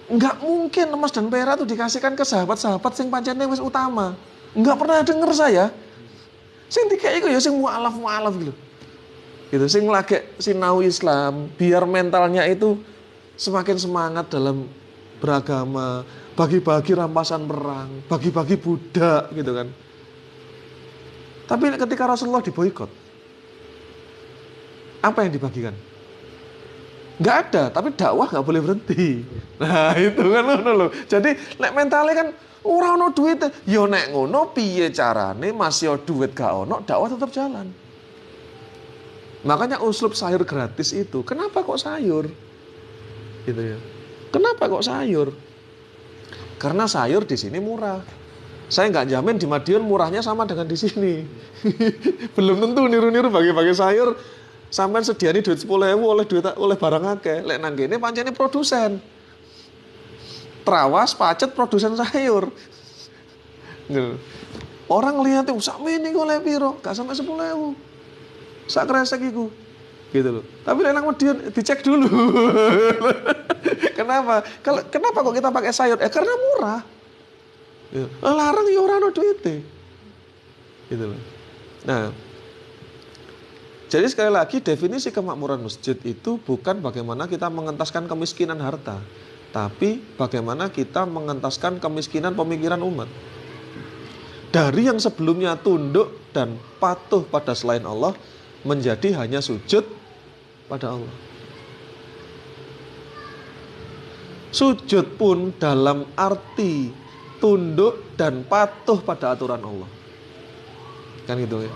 Enggak mungkin emas dan perak itu dikasihkan ke sahabat-sahabat sing pancene wis utama. Enggak pernah denger saya. Sing dikek iku ya sing mualaf gitu. Gitu, sing lagi sinau Islam, biar mentalnya itu semakin semangat dalam beragama, bagi-bagi rampasan perang, bagi-bagi budak gitu kan. Tapi ketika Rasulullah diboikot, apa yang dibagikan? Nggak ada, tapi dakwah nggak boleh berhenti. Nah itu kan loh. Jadi nek mentalnya kan ora ono duit, yo nek ngono piye carane masih duit gak ono, dakwah tetap jalan. Makanya uslub sayur gratis itu, kenapa kok sayur? Gitu ya. Kenapa kok sayur? Karena sayur di sini murah. Saya nggak jamin di Madiun murahnya sama dengan di sini. Belum tentu niru-niru bagi-bagi sayur. Sampai sediani duit 10.000 oleh barang akeh. Lek nang kene pancene produsen. Trawas pacet produsen sayur. Gitu. Orang lihat itu sakmene oleh piro? Gak sampai 10.000. Sak kresek iku. Gitu loh. Tapi lek nang Madiun dicek dulu. Kenapa? Kenapa kok kita pakai sayur? Karena murah. Ya. Larang ya ora ono duite. Gitu loh. Nah, jadi sekali lagi definisi kemakmuran masjid itu bukan bagaimana kita mengentaskan kemiskinan harta, tapi bagaimana kita mengentaskan kemiskinan pemikiran umat. Dari yang sebelumnya tunduk dan patuh pada selain Allah menjadi hanya sujud pada Allah. Sujud pun dalam arti tunduk dan patuh pada aturan Allah. Kan gitu ya.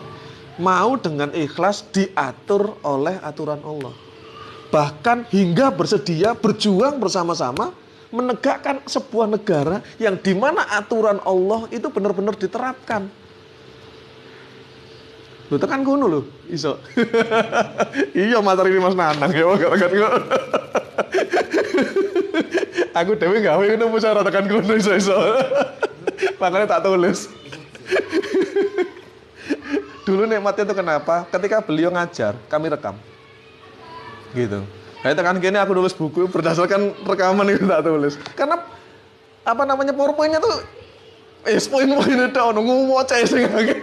Mau dengan ikhlas diatur oleh aturan Allah. Bahkan hingga bersedia berjuang bersama-sama menegakkan sebuah negara yang dimana aturan Allah itu benar-benar diterapkan. Lu tekan kuno lu, iso. Iya materi ini Mas Nanang ya, aku dewe gawe ngono musyawarah tekan kuno iso. Makanya tak tulis. Dulu nikmatnya itu kenapa? Ketika beliau ngajar, kami rekam. Gitu. Kayak tekan gini aku nulis buku berdasarkan rekaman itu tak tulis. Karena apa namanya PowerPoint-nya tuh poin-poin itu ono ngomoceh sing akeh.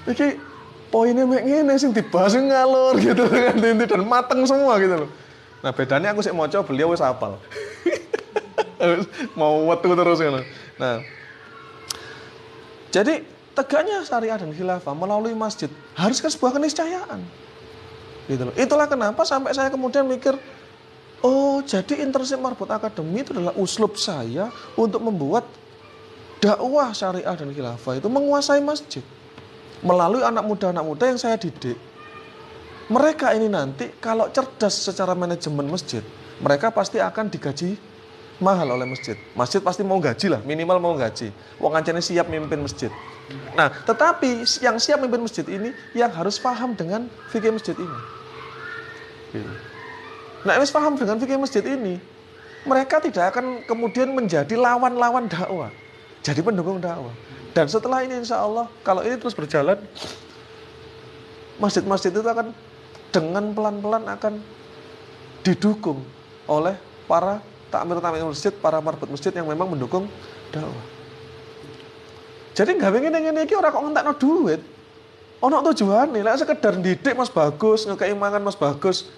Iki poinnya mek ngene sing dibahas ngalor gitu kan inti dan mateng semua gitu loh. Nah, bedanya aku sik maca beliau wis hafal. Mau wetu terus ngono. Nah, jadi tegaknya syariah dan khilafah melalui masjid harus ke sebuah keniscayaan. Gitu loh. Itulah kenapa sampai saya kemudian mikir, oh jadi Internship Marbot Academy itu adalah uslub saya untuk membuat dakwah syariah dan khilafah itu menguasai masjid. Melalui anak muda yang saya didik. Mereka ini nanti kalau cerdas secara manajemen masjid, mereka pasti akan digaji mahal oleh masjid. Masjid pasti mau gaji lah, minimal mau gaji. Wong ancene siap mimpin masjid. Nah, tetapi yang siap mimpin masjid ini yang harus paham dengan fikih masjid ini. Nah, harus paham dengan fikih masjid ini, mereka tidak akan kemudian menjadi lawan-lawan dakwah, jadi pendukung dakwah. Dan setelah ini insya Allah, kalau ini terus berjalan, masjid-masjid itu akan dengan pelan-pelan akan didukung oleh para takmir masjid, para marbot masjid yang memang mendukung dakwah. Jadi nggak pengen iki ora kok ngentekno duit. Ono tujuane, lek sekedar ndidik Mas Bagus, ngekeki mangan Mas Bagus.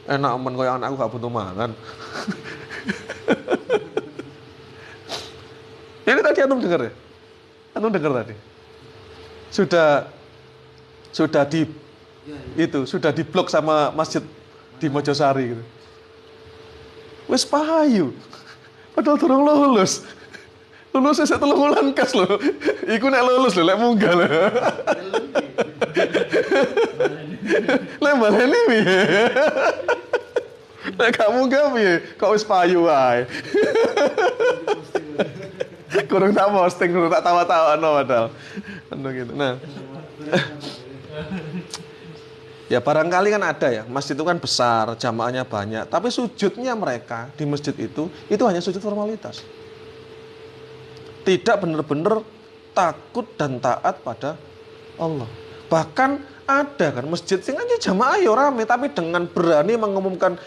Enak men koyo anakku gak butuh mangan. Ini tadi antum dengar ya? Antum dengar tadi? Sudah di blok sama masjid di Mojosari gitu. Wis payu. Padahal durung lulus. Lulusnya saya 3 bulan kas lho. Iku nek lulus lho, lek munggah lho. Lek baleni piye? Lek gak munggah piye? Kok wis payu wae. Kurang tak posting, kurang tak tawa-tawano padahal. Gitu. Nah. Ya barangkali kan ada ya, masjid itu kan besar, jamaahnya banyak, tapi sujudnya mereka di masjid itu hanya sujud formalitas. Tidak benar-benar takut dan taat pada Allah. Bahkan ada kan masjid sing aja jamaah ya rame, tapi dengan berani mengumumkan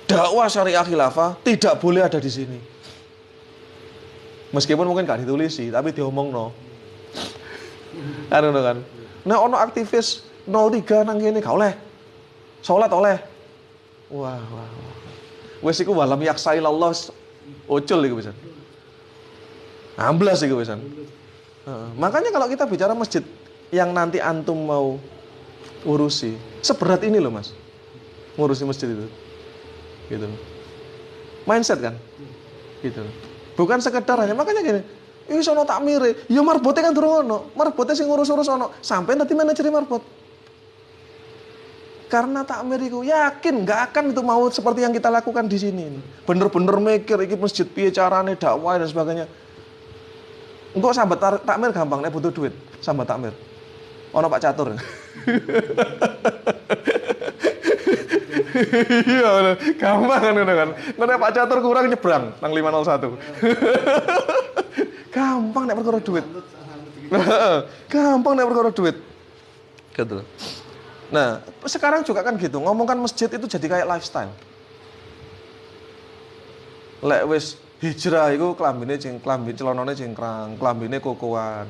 dakwah syariah khilafah tidak boleh ada di sini. Meskipun mungkin gak ditulisi, tapi diomong no. Kan. Nah, ono aktivis 03 nang kene gak oleh. Salat oleh. Wah. Wes iku walam yaksailallah ucul iku pisan. Amblas iku pisan. Makanya kalau kita bicara masjid yang nanti antum mau urusi, seberat ini loh Mas. Ngurusi masjid itu. Gitu. Mindset kan? Gitu. Bukan sekedar hanya makanya gini, ini sono takmire, ya marbote kan durung ono, marbote sing ngurus-urus ono, sampai nanti manajer marbot. Karena takmir itu yakin nggak akan itu mau seperti yang kita lakukan di sini. Bener-bener mikir iki masjid piye carane dakwah dan sebagainya. Engko sambat takmir gampang nek butuh duit, sambat takmir. Ono Pak Catur. Iya, gampang kan kan. Nek Pak Catur kurang nyebrang nang 501. Gampang nek perkara duit. Gampang nek perkara duit. Gitu. Nah, sekarang juga kan gitu, ngomongkan masjid itu jadi kayak lifestyle. Lek wis hijrah iku klambine celanane cingkrang, klambine kokoan,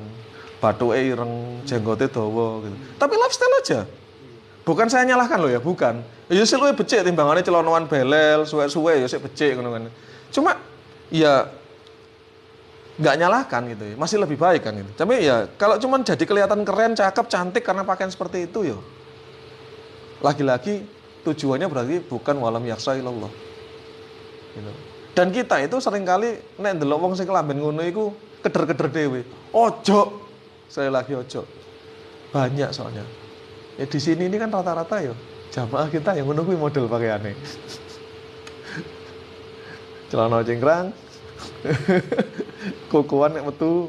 bathuke ireng, jenggote dawa gitu. Tapi lifestyle aja. Bukan saya nyalahkan loh ya, bukan. Ya sih luwih becik timbangane celanoan belel, suwe-suwe ya sik becik ngono kan. Cuma ya nggak nyalahkan gitu ya, masih lebih baik kan gitu. Tapi ya kalau cuma jadi kelihatan keren, cakep, cantik karena pakaian seperti itu ya. Lagi-lagi tujuannya berarti bukan walam yaksa ilallah. Gitu. Dan kita itu seringkali nek ndelok wong sing kelamben ngono iku keder-keder dhewe. Ojo. Sekali lagi ojo. Banyak soalnya. Ya di sini ini kan rata-rata ya jamaah kita yang ngono kuwi model pakaiane. Celana cingkrang. Kokoan nek metu.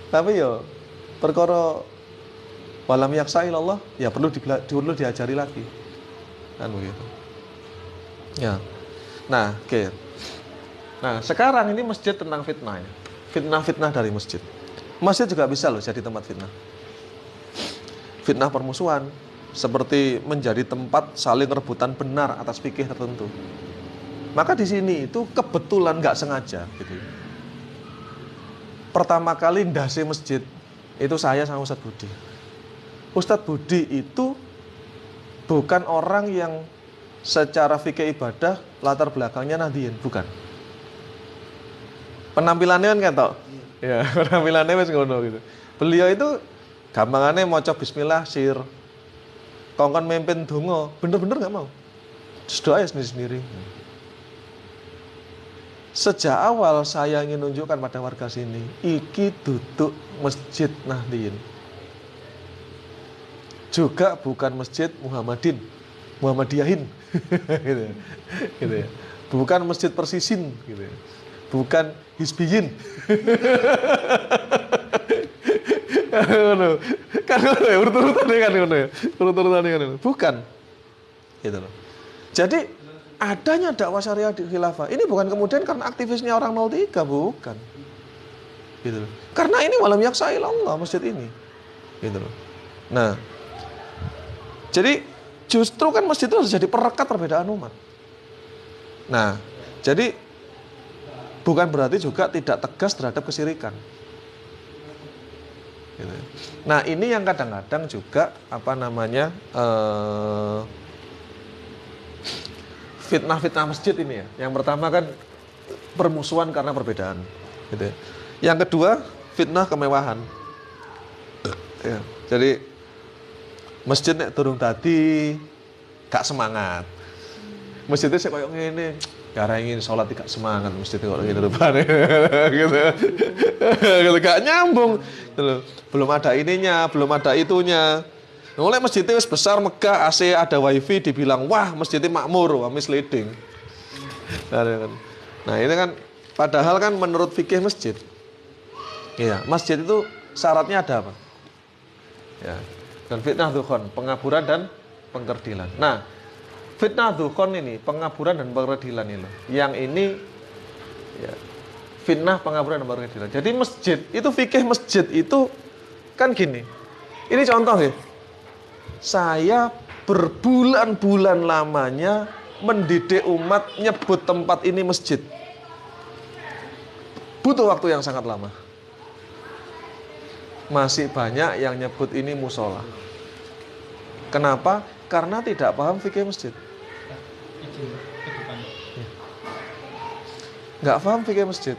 Tapi ya perkara walam yaksa ilallah ya perlu diajari lagi. Kan begitu. Ya. Nah, oke. Nah, sekarang ini masjid tentang fitnah ya. Fitnah-fitnah dari masjid. Masjid juga bisa loh jadi tempat fitnah. Fitnah permusuhan seperti menjadi tempat saling rebutan benar atas fikih tertentu. Maka di sini itu kebetulan nggak sengaja gitu. Pertama kali ndase masjid itu saya sama Ustadz Budi. Ustadz Budi itu bukan orang yang secara fikih ibadah latar belakangnya Nahdien, bukan. Penampilannya kan ketok. Ya, penampilannya wis ngono gitu. Beliau itu gampangannya maca bismillah sir. Kongkon mimpin donga, bener-bener enggak mau. Terus doa ya sendiri-sendiri. Sejak awal saya ingin menunjukkan pada warga sini, iki duduk masjid Nahdien. Juga bukan masjid Muhammadiyahin. gitu ya. Bukan masjid Persisin gitu ya. Bukan Hizbiyin. Kan urut-urutannya kan urut-urutannya kan bukan. Gitu loh. Jadi adanya dakwah syariah di khilafah ini bukan kemudian karena aktivisnya orang 03, bukan. Gitu loh. Karena ini walam yaksa ilallah masjid ini. Gitu loh. Nah, jadi justru kan masjid itu harus jadi perekat perbedaan umat. Nah, jadi bukan berarti juga tidak tegas terhadap kesyirikan. Gitu. Nah, ini yang kadang-kadang juga fitnah-fitnah masjid ini ya. Yang pertama kan permusuhan karena perbedaan. Gitu. Yang kedua fitnah kemewahan. Ya, jadi masjid nek durung dadi gak semangat. Masjidnya sik koyo ngene, gara ingin sholat gak semangat masjid kok ngene depan. Gitu. Gitu gak nyambung. Gitu. Belum ada ininya, belum ada itunya. Oleh masjidnya wis besar, megah, AC, ada wifi, dibilang wah masjidnya makmur, wah misleading. Nah ini kan padahal kan menurut fikih masjid, ya masjid itu syaratnya ada apa? Ya. Dan fitnah dukhon, pengaburan dan pengkerdilan. Nah, fitnah dukhon ini, pengaburan dan pengkerdilan ini. Yang ini ya, fitnah pengaburan dan pengkerdilan. Jadi masjid, itu fikih masjid itu kan gini. Ini contoh ya. Saya berbulan-bulan lamanya mendidik umat nyebut tempat ini masjid. Butuh waktu yang sangat lama. Masih banyak yang nyebut ini musola. Kenapa? Karena tidak paham fikih masjid. Nggak paham fikih masjid.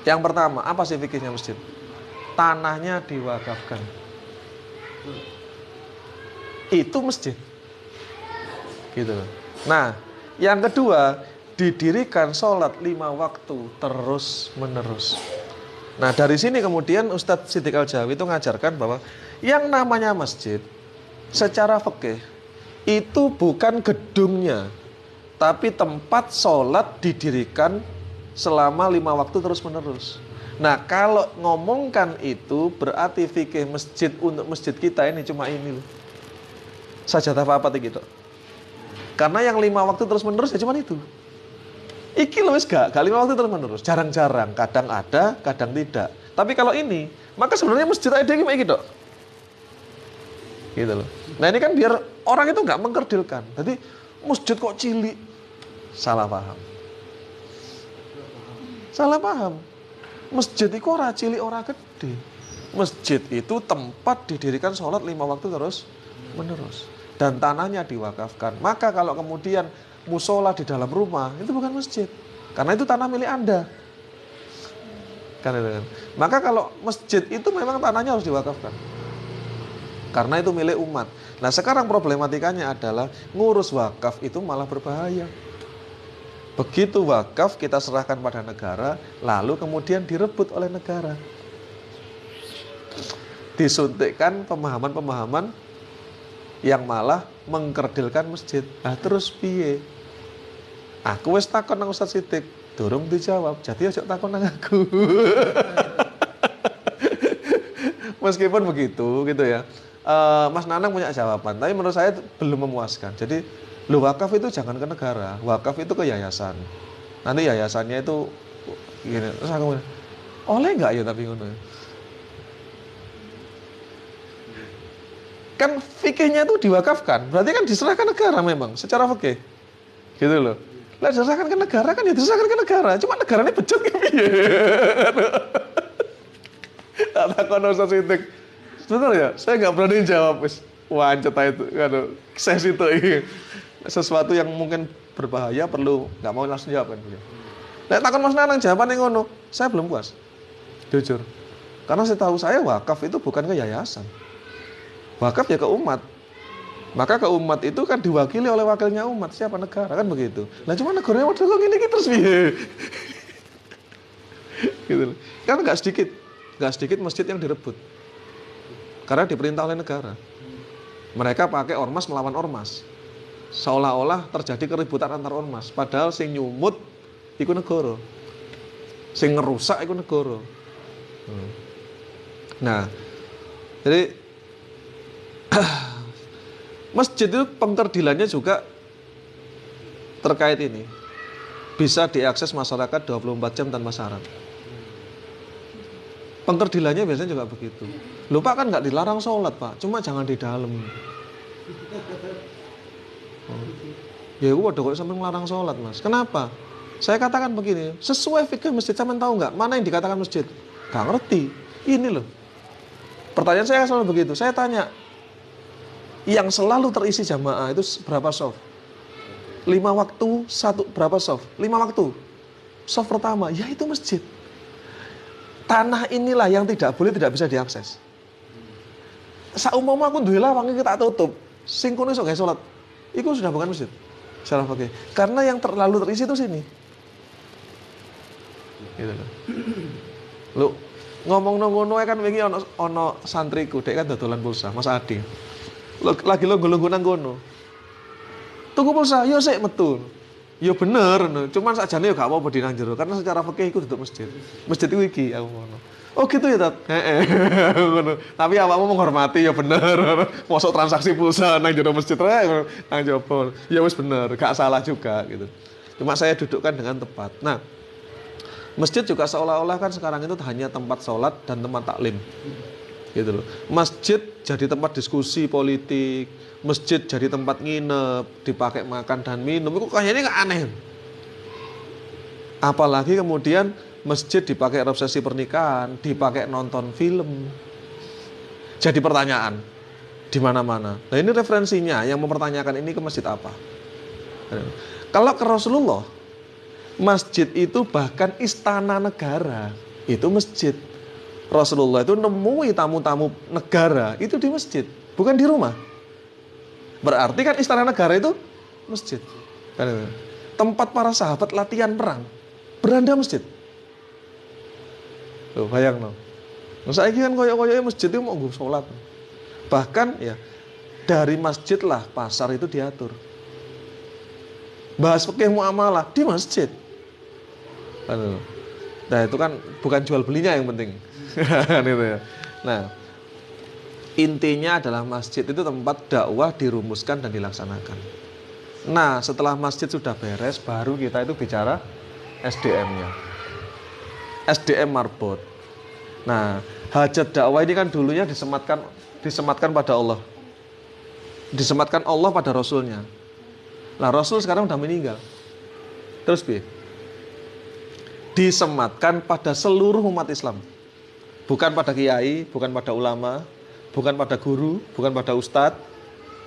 Yang pertama, apa sih fikihnya masjid? Tanahnya diwakafkan. Itu masjid. Gitu. Nah, yang kedua, didirikan sholat 5 waktu terus menerus. Nah, dari sini kemudian Ustadz Siddiq Al-Jawi itu ngajarkan bahwa yang namanya masjid secara fikih itu bukan gedungnya, tapi tempat sholat didirikan selama 5 waktu terus menerus. Nah, kalau ngomongkan itu berarti fikih masjid untuk masjid kita ini cuma ini loh. Sajadah apa gitu. Karena yang 5 waktu terus menerus ya cuma itu. Iki loh gak 5 waktu terus menerus. Jarang-jarang, kadang ada, kadang tidak. Tapi kalau ini, maka sebenarnya masjid ada yang kayak gitu. Gitu loh. Nah, ini kan biar orang itu nggak mengkerdilkan. Jadi masjid kok cilik. Salah paham. Salah paham. Masjid itu ora cilik ora gede. Masjid itu tempat didirikan sholat 5 waktu terus menerus. Dan tanahnya diwakafkan. Maka kalau kemudian musola di dalam rumah, itu bukan masjid. Karena itu tanah milik Anda. Kan. Maka kalau masjid itu memang tanahnya harus diwakafkan. Karena itu milik umat. Nah, sekarang problematikanya adalah ngurus wakaf itu malah berbahaya. Begitu wakaf kita serahkan pada negara, lalu kemudian direbut oleh negara. Disuntikkan pemahaman-pemahaman yang malah mengkerdilkan masjid. Nah, terus piye? Aku wis takon nang Ustaz Siddiq, durung dijawab. Jadi aja takon nang aku. Meskipun begitu gitu ya. Mas Nanang punya jawaban, tapi menurut saya belum memuaskan. Jadi lu wakaf itu jangan ke negara, wakaf itu ke yayasan. Nanti yayasannya itu gini, terus aku oleh nggak ya tapi ngono. Kan fikihnya itu diwakafkan, berarti kan diserahkan negara memang secara fikih. Gitu loh. Lah diserahkan ke negara kan ya diserahkan ke negara, cuma negaranya bejat ke piye. Tak takon Ustaz Siddiq. Betul ya? Saya nggak berani jawab, wis. Wancet itu, kan sesi itu sesuatu yang mungkin berbahaya perlu nggak mau langsung jawab kan. Nah, takon Mas Nanang jawaban yang ngono, saya belum puas. Jujur. Karena setahu saya wakaf itu bukan ke yayasan. Wakaf ya ke umat. Maka ke umat itu kan diwakili oleh wakilnya umat, siapa negara kan begitu. Lah cuma negaranya waduh kok gini terus piye. Gitu. Kan nggak sedikit masjid yang direbut. Karena diperintah oleh negara. Mereka pakai ormas melawan ormas. Seolah-olah terjadi keributan antar ormas, padahal sing nyumut iku negara. Sing ngerusak iku negara. Nah, jadi masjid itu pengkerdilannya juga terkait ini. Bisa diakses masyarakat 24 jam tanpa syarat. Pengkerdilannya biasanya juga begitu. Loh Pak kan nggak dilarang sholat Pak, cuma jangan di dalam. Ya gue udah kok sampai ngelarang sholat Mas. Kenapa? Saya katakan begini, sesuai fikih masjid, sampean tahu nggak mana yang dikatakan masjid? Gak ngerti. Ini loh. Pertanyaan saya selalu begitu. Saya tanya, yang selalu terisi jamaah itu berapa shaf? 5 waktu, berapa shaf? 5 waktu. Shaf pertama, ya itu masjid. Tanah inilah yang tidak bisa diakses. Saumpama aku duwe lawang iki tak tutup, sing kono iso gawe salat. Iku sudah bukan masjid. Secara fikih. Karena yang terlalu terisi itu sini. Gitu loh. Lu ngomong ngono kan wingi ono santriku, dek kan dodolan pulsa, Mas Adi. Lagi longgo-longgo nang kono. Tuku pulsa, yo sik metu. Ya bener, cuman sakjane ya gak apa-apa di nang jero karena secara fikih iku duduk masjid. Masjid iku iki aku ngono. Oh gitu ya, Tat. Ngono. Tapi awakmu menghormati ya bener. Mosok transaksi pulsa nang jero masjid nang jopo. Ya wis bener, gak salah juga gitu. Cuma saya dudukkan dengan tepat. Nah, masjid juga seolah-olah kan sekarang itu hanya tempat sholat dan tempat taklim. Gitu loh. Masjid jadi tempat diskusi politik, masjid jadi tempat nginep, dipakai makan dan minum, itu kayaknya nggak aneh. Apalagi kemudian masjid dipakai resepsi pernikahan, dipakai nonton film. Jadi pertanyaan di mana-mana. Nah ini referensinya yang mempertanyakan ini ke masjid apa? Kalau ke Rasulullah, masjid itu bahkan istana negara, itu masjid. Rasulullah itu nemui tamu-tamu negara itu di masjid, bukan di rumah. Berarti kan istana negara itu masjid. Tempat para sahabat latihan perang, beranda masjid. Tuh, bayang no. Saya kan koyok-koyoknya masjid itu mau gue sholat. Bahkan ya dari masjid lah pasar itu diatur. Bahas fikih muamalah di masjid. Nah itu kan bukan jual belinya yang penting. Gitu ya. Nah intinya adalah masjid itu tempat dakwah dirumuskan dan dilaksanakan. Nah setelah masjid sudah beres, baru kita itu bicara SDM-nya. SDM marbot. Nah hajat dakwah ini kan dulunya disematkan pada Allah. Disematkan Allah pada Rasulnya. Nah Rasul sekarang udah meninggal. Terus disematkan pada seluruh umat Islam. Bukan pada kiai, bukan pada ulama, bukan pada guru, bukan pada ustadz,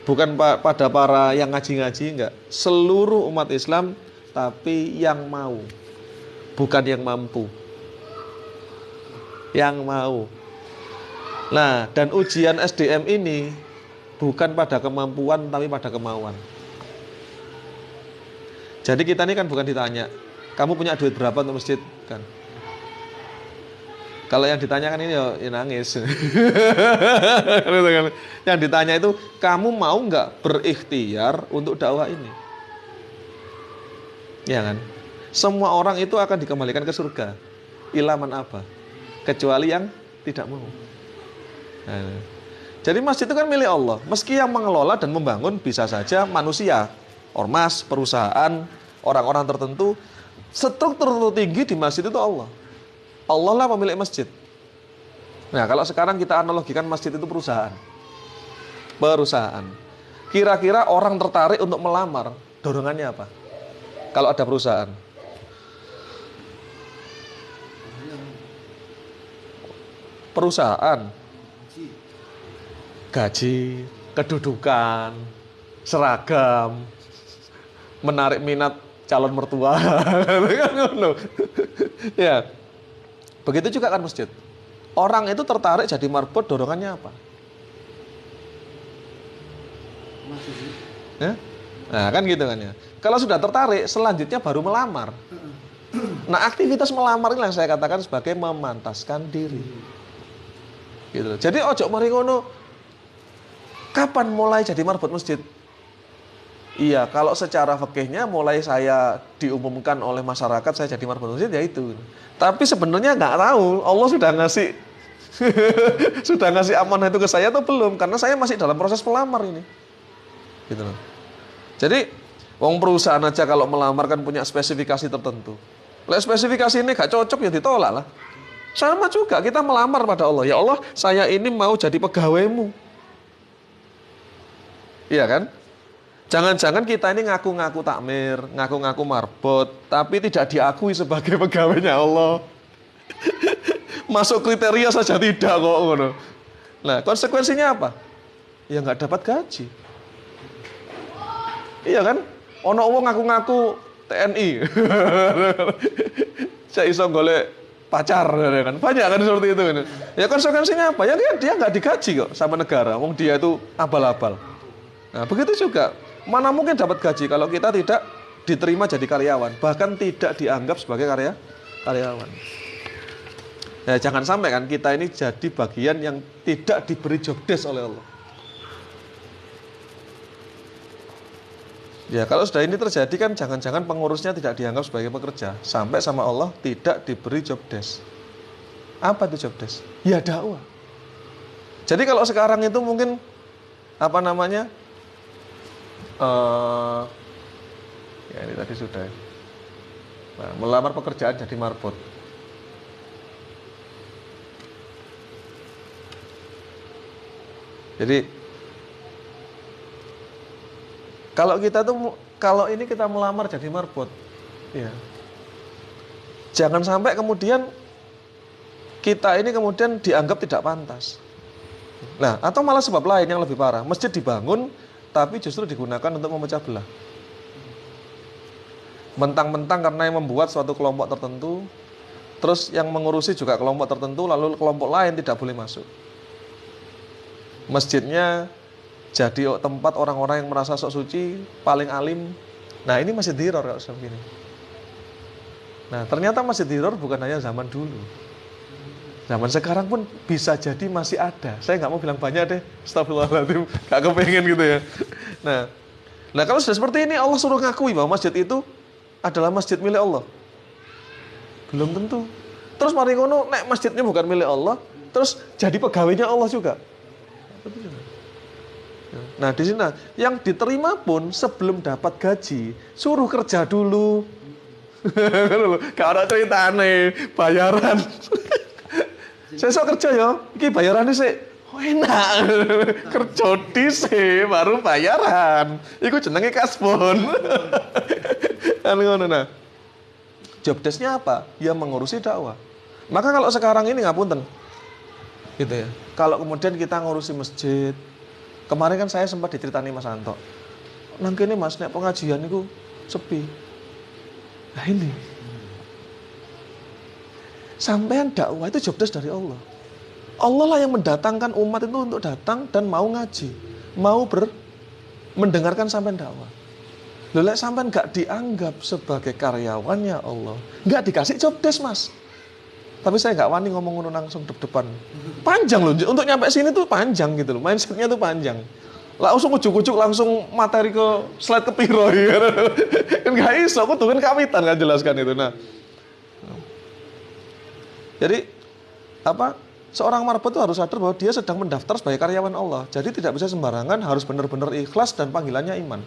bukan pada para yang ngaji-ngaji, enggak. Seluruh umat Islam, tapi yang mau, bukan yang mampu. Yang mau. Nah, dan ujian SDM ini bukan pada kemampuan, tapi pada kemauan. Jadi kita ini kan bukan ditanya, kamu punya duit berapa untuk masjid? Kan. Kalau yang ditanyakan ini ya nangis. Yang ditanya itu, kamu mau nggak berikhtiar untuk dakwah ini? Ya kan? Semua orang itu akan dikembalikan ke surga. Ilaman apa? Kecuali yang tidak mau. Nah, jadi masjid itu kan milik Allah. Meski yang mengelola dan membangun bisa saja manusia, ormas, perusahaan, orang-orang tertentu. Struktur tertinggi di masjid itu Allah. Allah lah pemilik masjid. Nah, kalau sekarang kita analogikan masjid itu perusahaan. Perusahaan. Kira-kira orang tertarik untuk melamar, dorongannya apa? Kalau ada perusahaan. Perusahaan. Gaji, kedudukan, seragam, menarik minat calon mertua. Ya. Begitu juga kan masjid. Orang itu tertarik jadi marbot, dorongannya apa? Ya? Nah kan gitu kan ya. Kalau sudah tertarik, selanjutnya baru melamar. Nah aktivitas melamar ini yang saya katakan sebagai memantaskan diri. Gitu. Jadi ojo mari ngono. Kapan mulai jadi marbot masjid? Iya, kalau secara fikihnya mulai saya diumumkan oleh masyarakat saya jadi marbot masjid ya itu. Tapi sebenarnya nggak tahu, Allah sudah ngasih sudah ngasih amanah itu ke saya atau belum? Karena saya masih dalam proses melamar ini. Gitu loh. Jadi, wong perusahaan aja kalau melamar kan punya spesifikasi tertentu. Kalau spesifikasi ini nggak cocok ya ditolak lah. Sama juga kita melamar pada Allah. Ya Allah, saya ini mau jadi pegawaimu. Iya kan? Jangan-jangan kita ini ngaku-ngaku takmir, ngaku-ngaku marbot, tapi tidak diakui sebagai pegawainya Allah. Masuk kriteria saja tidak kok. Nah, konsekuensinya apa? Ya nggak dapat gaji. Iya kan? Ono wong ngaku-ngaku TNI. Saya iso golek pacar kan. Banyak kan seperti itu kan. Ya konsekuensinya apa? Ya dia nggak digaji kok sama negara. Wong dia itu abal-abal. Nah, begitu juga. Mana mungkin dapat gaji kalau kita tidak diterima jadi karyawan, bahkan tidak dianggap sebagai karyawan. Ya, jangan sampai kan kita ini jadi bagian yang tidak diberi job desk oleh Allah. Ya, kalau sudah ini terjadi kan jangan-jangan pengurusnya tidak dianggap sebagai pekerja, sampai sama Allah tidak diberi job desk. Apa itu job desk? Ya dakwah. Jadi kalau sekarang itu mungkin apa namanya? Ya ini tadi sudah. Nah, melamar pekerjaan jadi marbot. Jadi kalau ini kita melamar jadi marbot, ya. Jangan sampai kemudian kita ini kemudian dianggap tidak pantas. Nah, atau malah sebab lain yang lebih parah, masjid dibangun tapi justru digunakan untuk memecah belah. Mentang-mentang karena yang membuat suatu kelompok tertentu, terus yang mengurusi juga kelompok tertentu, lalu kelompok lain tidak boleh masuk. Masjidnya jadi tempat orang-orang yang merasa sok suci, paling alim. Nah, ini masjid diror kalau seperti ini. Nah, ternyata masjid diror bukan hanya zaman dulu. Zaman sekarang pun bisa jadi masih ada. Saya nggak mau bilang banyak deh, astagfirullahaladzim, nggak kepengen gitu ya. Nah, kalau sudah seperti ini, Allah suruh ngakui bahwa masjid itu adalah masjid milik Allah. Belum tentu. Terus mari ngono, nek masjidnya bukan milik Allah, terus jadi pegawainya Allah juga. Nah, di sini yang diterima pun sebelum dapat gaji, suruh kerja dulu. Gak ada ceritane, bayaran. Saya sok kerja ya, iki bayarannya sih enak. Kerja dhisik baru bayaran. Iku jenenge kasbon. Kan ngono nah. Job desk-nya apa? Ya mengurusi dakwah. Maka kalau sekarang ini ngapunten. Gitu ya. Kalau kemudian kita ngurusi masjid, kemarin kan saya sempat diceritani Mas Anto. Nang kene Mas, nek pengajian niku sepi. Nah ini. Sampean dakwah itu job desk dari Allah. Allah lah yang mendatangkan umat itu untuk datang dan mau ngaji, mau mendengarkan sampean dakwah. Loh, lek sampean gak dianggap sebagai karyawannya Allah, gak dikasih job desk Mas. Tapi saya gak wani ngomong ngono langsung depan. Panjang loh, untuk nyampe sini tuh panjang gitu loh, mindsetnya tuh panjang. Langsung ujuk-ujuk langsung materi ke slide ke piro ya. Kan gak iso, aku tuh kan kawitan kan jelaskan itu. Nah, jadi seorang marbot itu harus sadar bahwa dia sedang mendaftar sebagai karyawan Allah. Jadi tidak bisa sembarangan, harus benar-benar ikhlas dan panggilannya iman.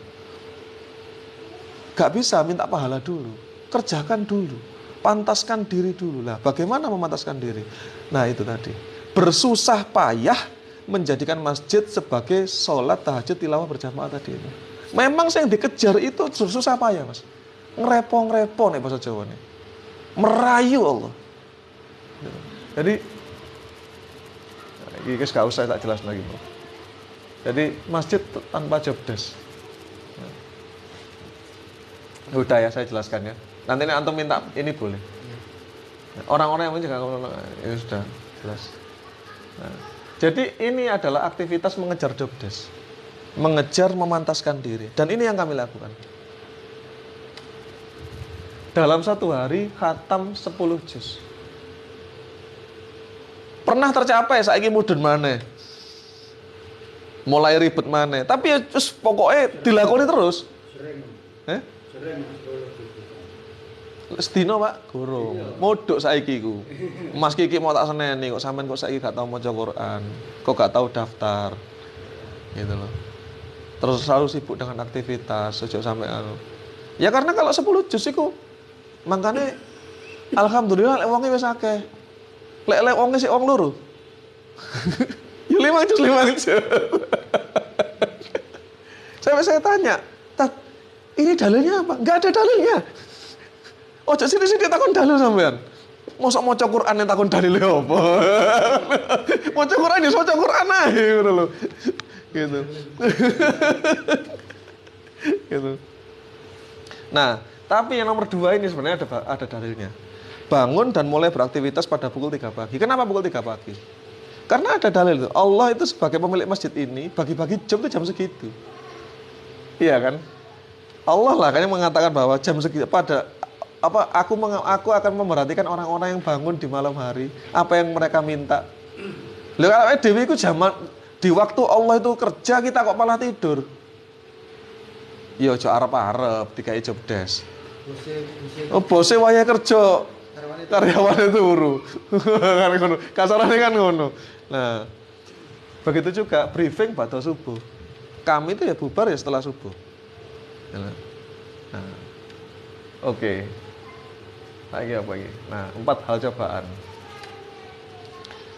Gak bisa minta pahala dulu, kerjakan dulu, pantaskan diri dulu. Lah, bagaimana memantaskan diri? Nah, itu tadi. Bersusah payah menjadikan masjid sebagai sholat tahajud tilawah berjamaah tadi itu. Memang yang dikejar itu susah payah, Mas. Ngerepong-repong nih bahasa Jawa nih. Merayu Allah. Jadi ini gak usah tak jelas lagi, Bro. Jadi masjid tanpa job desk. Udah ya, saya jelaskan ya. Nanti antum minta ini boleh. Orang-orang yang juga ini sudah jelas. Nah, jadi ini adalah aktivitas mengejar job desk, mengejar memantaskan diri. Dan ini yang kami lakukan. Dalam satu hari khatam 10 juz. Pernah tercapai saiki mudun maneh. Mulai ribet maneh, tapi ya terus pokoknya dilakoni terus. Sering. Sedina Pak, guru. Modok saiki ku. Mas Kiki mau tak seneni kok sampean kok saiki gak tau maca Quran, kok gak tau daftar. Gitu loh. Terus selalu sibuk dengan aktivitas, ojo sampai anu. Ya karena kalau 10 juz iku mangkane alhamdulillah lek wonge wis akeh. Lek wonge sik wong loro. Ya 5 juz. Saya tanya, ini dalilnya apa? Enggak ada dalilnya. Ojo sini-sini takon dalil sampean. Mosok maca Quran yang takon dalile apa? Maca Quran ya maca Quran ae ngono lho. Gitu. Gitu. Nah, tapi yang nomor 2 ini sebenarnya ada dalilnya. Bangun dan mulai beraktivitas pada pukul 3 pagi. Kenapa pukul 3 pagi? Karena ada dalil itu. Allah itu sebagai pemilik masjid ini bagi-bagi jam itu jam segitu. Iya kan? Allah lah kan yang mengatakan bahwa jam segitu aku akan memperhatikan orang-orang yang bangun di malam hari, apa yang mereka minta. Lha kalau dewe iku zaman di waktu Allah itu kerja kita kok malah tidur. Ya aja arep-arep dikai job desk. Bose wayahe kerja. Karyawane turu. Kan ngono. Kasarane kan ngono. Nah, begitu juga briefing pada subuh. Kami itu ya bubar ya setelah subuh. Nah, oke. Lagi apa lagi? Nah, 4 hal cobaan.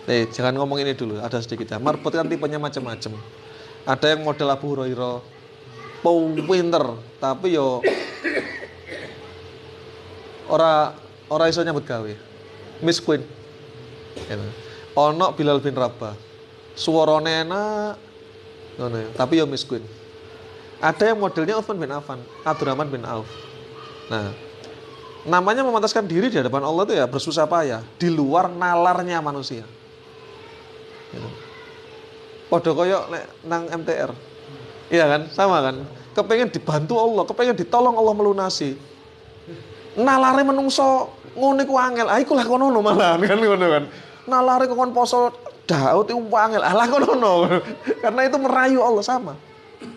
Jangan ngomong ini dulu, ada sedikit ya. Marbot kan tipenya macam-macam. Ada yang model Abu Hurairah, pinter, tapi yo ora iso nyambut gawe. Miskin. Gitu. Ono Bilal bin Rabah. Suarane enak, ngono ya, tapi yo miskin. Ada yang modelnya Utsman bin Affan, Abdurrahman bin Auf. Nah, namanya memantaskan diri di hadapan Allah itu ya bersusah payah di luar nalarnya manusia. Gitu. Podo koyo nang MTR. Iya kan? Sama kan? Kepengen dibantu Allah, kepengen ditolong Allah melunasi. Nalare menungso ngono iku angel. Ah iku lah kono malahan kan ngono kan. Nalare kon poso Daud iku angel. Alah kono. Karena itu merayu Allah sama.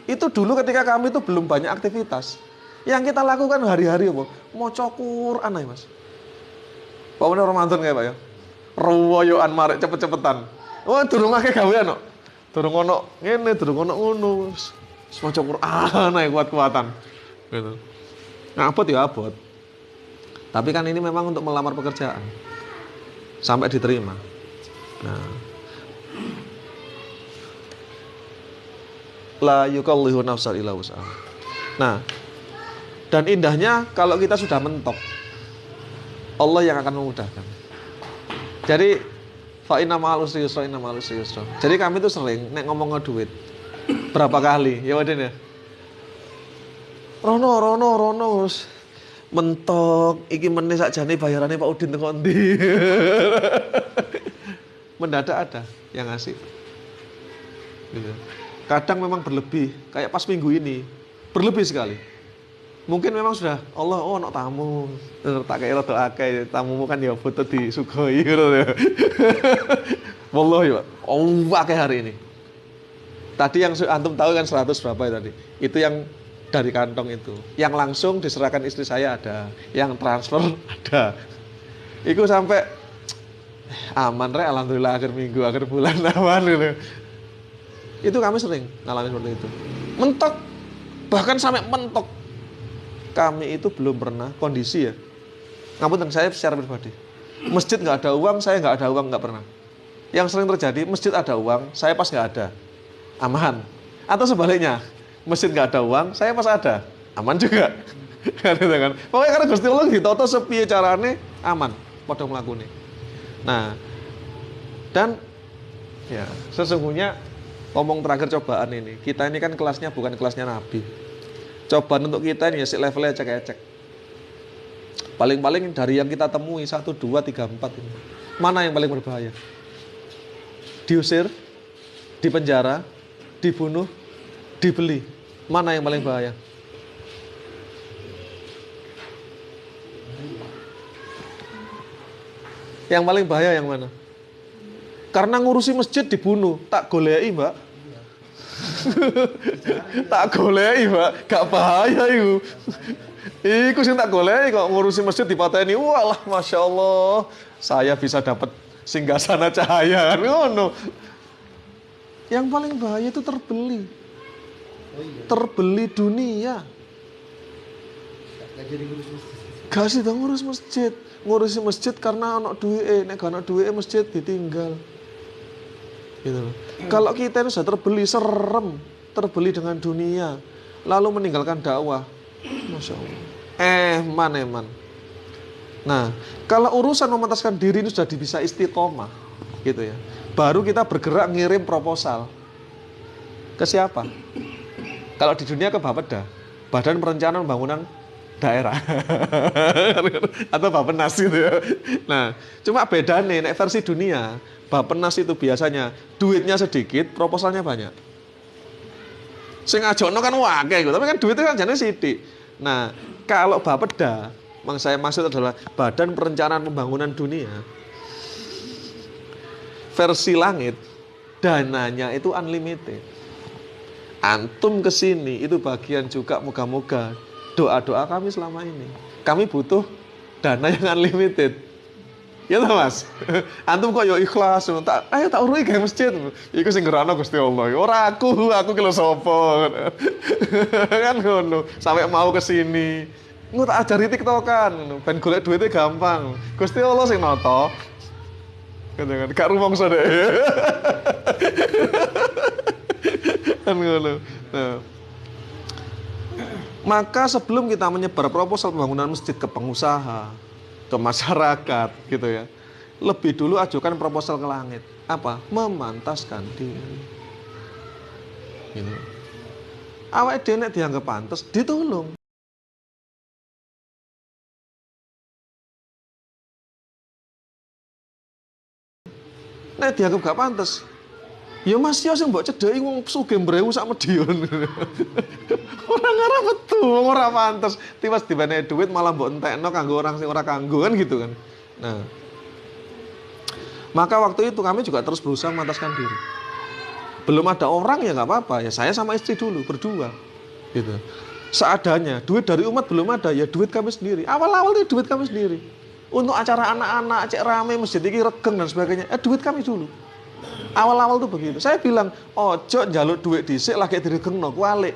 Itu dulu ketika kami itu belum banyak aktivitas. Yang kita lakukan hari-hari apa? Maca Quran ae, Mas. Pokoknya Ramadan kayak Pak ya. Ruwoyoan marek cepet-cepetan. Wah, durung akeh gawean kok. Durung ono ngene, durung ono ngono. Maca Quran ae kuat-kuatan. Gitu. Ngabot ya abot. Tapi kan ini memang untuk melamar pekerjaan. Sampai diterima. Nah. La yukallihu nafsan illa wus'aha. Nah, dan indahnya kalau kita sudah mentok, Allah yang akan memudahkan. Jadi fa inna ma'al usri yusra, inna ma'al usri yusra. Jadi kami tuh sering nek ngomong duit. Berapa kali? Ya waden ya. Rono mentok iki meneh sakjane bayarane Pak Udin teko ndi. Mendadak ada yang ngasih. Gitu. Kadang memang berlebih, kayak pas minggu ini berlebih sekali. Mungkin memang sudah Allah ono tamu, tak kayak rada akeh tamumu kan ya foto disugoi gitu ya. Wallahi Pak, akeh hari ini. Tadi yang antum tahu kan 100 berapa ya tadi? Itu yang dari kantong itu. Yang langsung diserahkan istri saya ada, yang transfer ada. Itu sampai aman rek alhamdulillah akhir minggu, akhir bulan aman gitu. Itu kami sering ngalamin seperti itu. Mentok, bahkan sampai mentok. Kami itu belum pernah kondisi ya. Ngapunten saya secara pribadi. Masjid nggak ada uang, saya nggak ada uang nggak pernah. Yang sering terjadi masjid ada uang, saya pas nggak ada, aman. Atau sebaliknya, masjid nggak ada uang, saya pas ada, aman juga. Kan? Pokoknya karena Gusti Allah ditoto sepiye carane aman, padha mlakune. Nah, dan ya sesungguhnya ngomong terakhir cobaan ini. Kita ini kan kelasnya bukan kelasnya Nabi. Cobaan untuk kita ini ya levelnya ecek-ecek. Paling-paling dari yang kita temui 1, 2, 3, 4 ini. Mana yang paling berbahaya? Diusir, dipenjara, dibunuh, dibeli. Mana yang paling bahaya? Yang paling bahaya yang mana? Karena ngurusi masjid dibunuh, tak golei Mbak. Tak golei Mbak, gak bahaya itu. Iku sing tak golei kok ngurusi masjid dipateni. Walah Masya Allah, saya bisa dapat singgasana cahaya kan ngono. Yang paling bahaya itu terbeli. Terbeli dunia. Gak sih ngurus masjid. Ngurusi masjid karena anak duit, nek gak anak duit masjid ditinggal. Gitu. Kalau kita ini sudah terbeli serem, terbeli dengan dunia, lalu meninggalkan dakwah, Masya Allah. Eman. Nah, kalau urusan memantaskan diri ini sudah bisa istiqomah, gitu ya. Baru kita bergerak ngirim proposal. Ke siapa? Kalau di dunia ke Bapeda, Badan Perencanaan Pembangunan Daerah. Atau Bappenas gitu ya. Nah, cuma beda nih, nek versi dunia, Bappenas itu biasanya duitnya sedikit, proposalnya banyak. Sing ngajono kan wakil gitu, tapi kan duitnya kan jane sithik. Nah, kalau Bapeda, yang saya maksud adalah Badan Perencanaan Pembangunan Dunia. Versi langit, dananya itu unlimited. Antum kesini itu bagian juga moga-moga doa-doa kami selama ini. Kami butuh dana yang unlimited. Ya toh Mas. Antum kok yo ikhlas, ayo tak urui gawe masjid. Iku sing ngerakno Gusti Allah. Ora aku ki lho sapa. Kan ngono. Sampai mau ke sini. Engko tak ajari TikTokan, ben golek duitnya gampang. Gusti Allah sing nata. Kan gak rumangsa deh. Kan ngono. Nah. Maka sebelum kita menyebar proposal pembangunan masjid ke pengusaha, ke masyarakat gitu ya, lebih dulu ajukan proposal ke langit. Apa? Memantaskan diri. Gitu. Awake dhewe nek dianggap pantas, ditulung. Nek dianggap gak pantas, ya Mas yo sing mbok cedheki wong sugih mbrewu sak Medion. Ora ngarep metu, wong ora pantes. Tiwas dibanehi duit malah mbok entekno kanggo orang sing ora kanggo kan gitu kan. Nah. Maka waktu itu kami juga terus berusaha memantaskan diri. Belum ada orang ya nggak apa-apa, ya saya sama istri dulu berdua. Gitu. Seadanya, duit dari umat belum ada, ya duit kami sendiri. Awal-awal itu duit kami sendiri. Untuk acara anak-anak, cek rame, masjid ini regeng dan sebagainya, duit kami dulu. Awal-awal tuh begitu. Saya bilang, ojo njaluk duit dhisik lagi diregengno, kualik.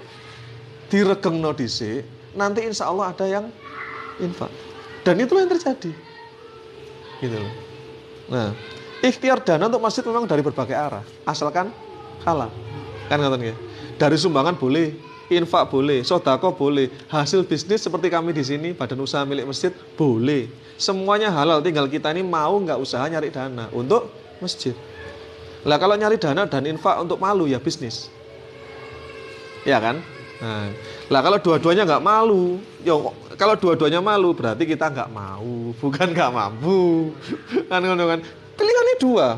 Diregengno dhisik, nanti insya Allah ada yang infak. Dan itulah yang terjadi. Gitu loh. Nah, ikhtiar dana untuk masjid memang dari berbagai arah, asalkan halal. Kan ngoten nggih. Dari sumbangan boleh, infak boleh, sedekah boleh, hasil bisnis seperti kami di sini, badan usaha milik masjid boleh. Semuanya halal, tinggal kita ini mau nggak usaha nyari dana untuk masjid. Lah kalau nyari dana dan infak untuk malu ya bisnis. Ya kan? Nah, lah kalau dua-duanya nggak malu, ya kalau dua-duanya malu berarti kita nggak mau, bukan nggak mampu. Kan ngono kan? Pilihannya dua.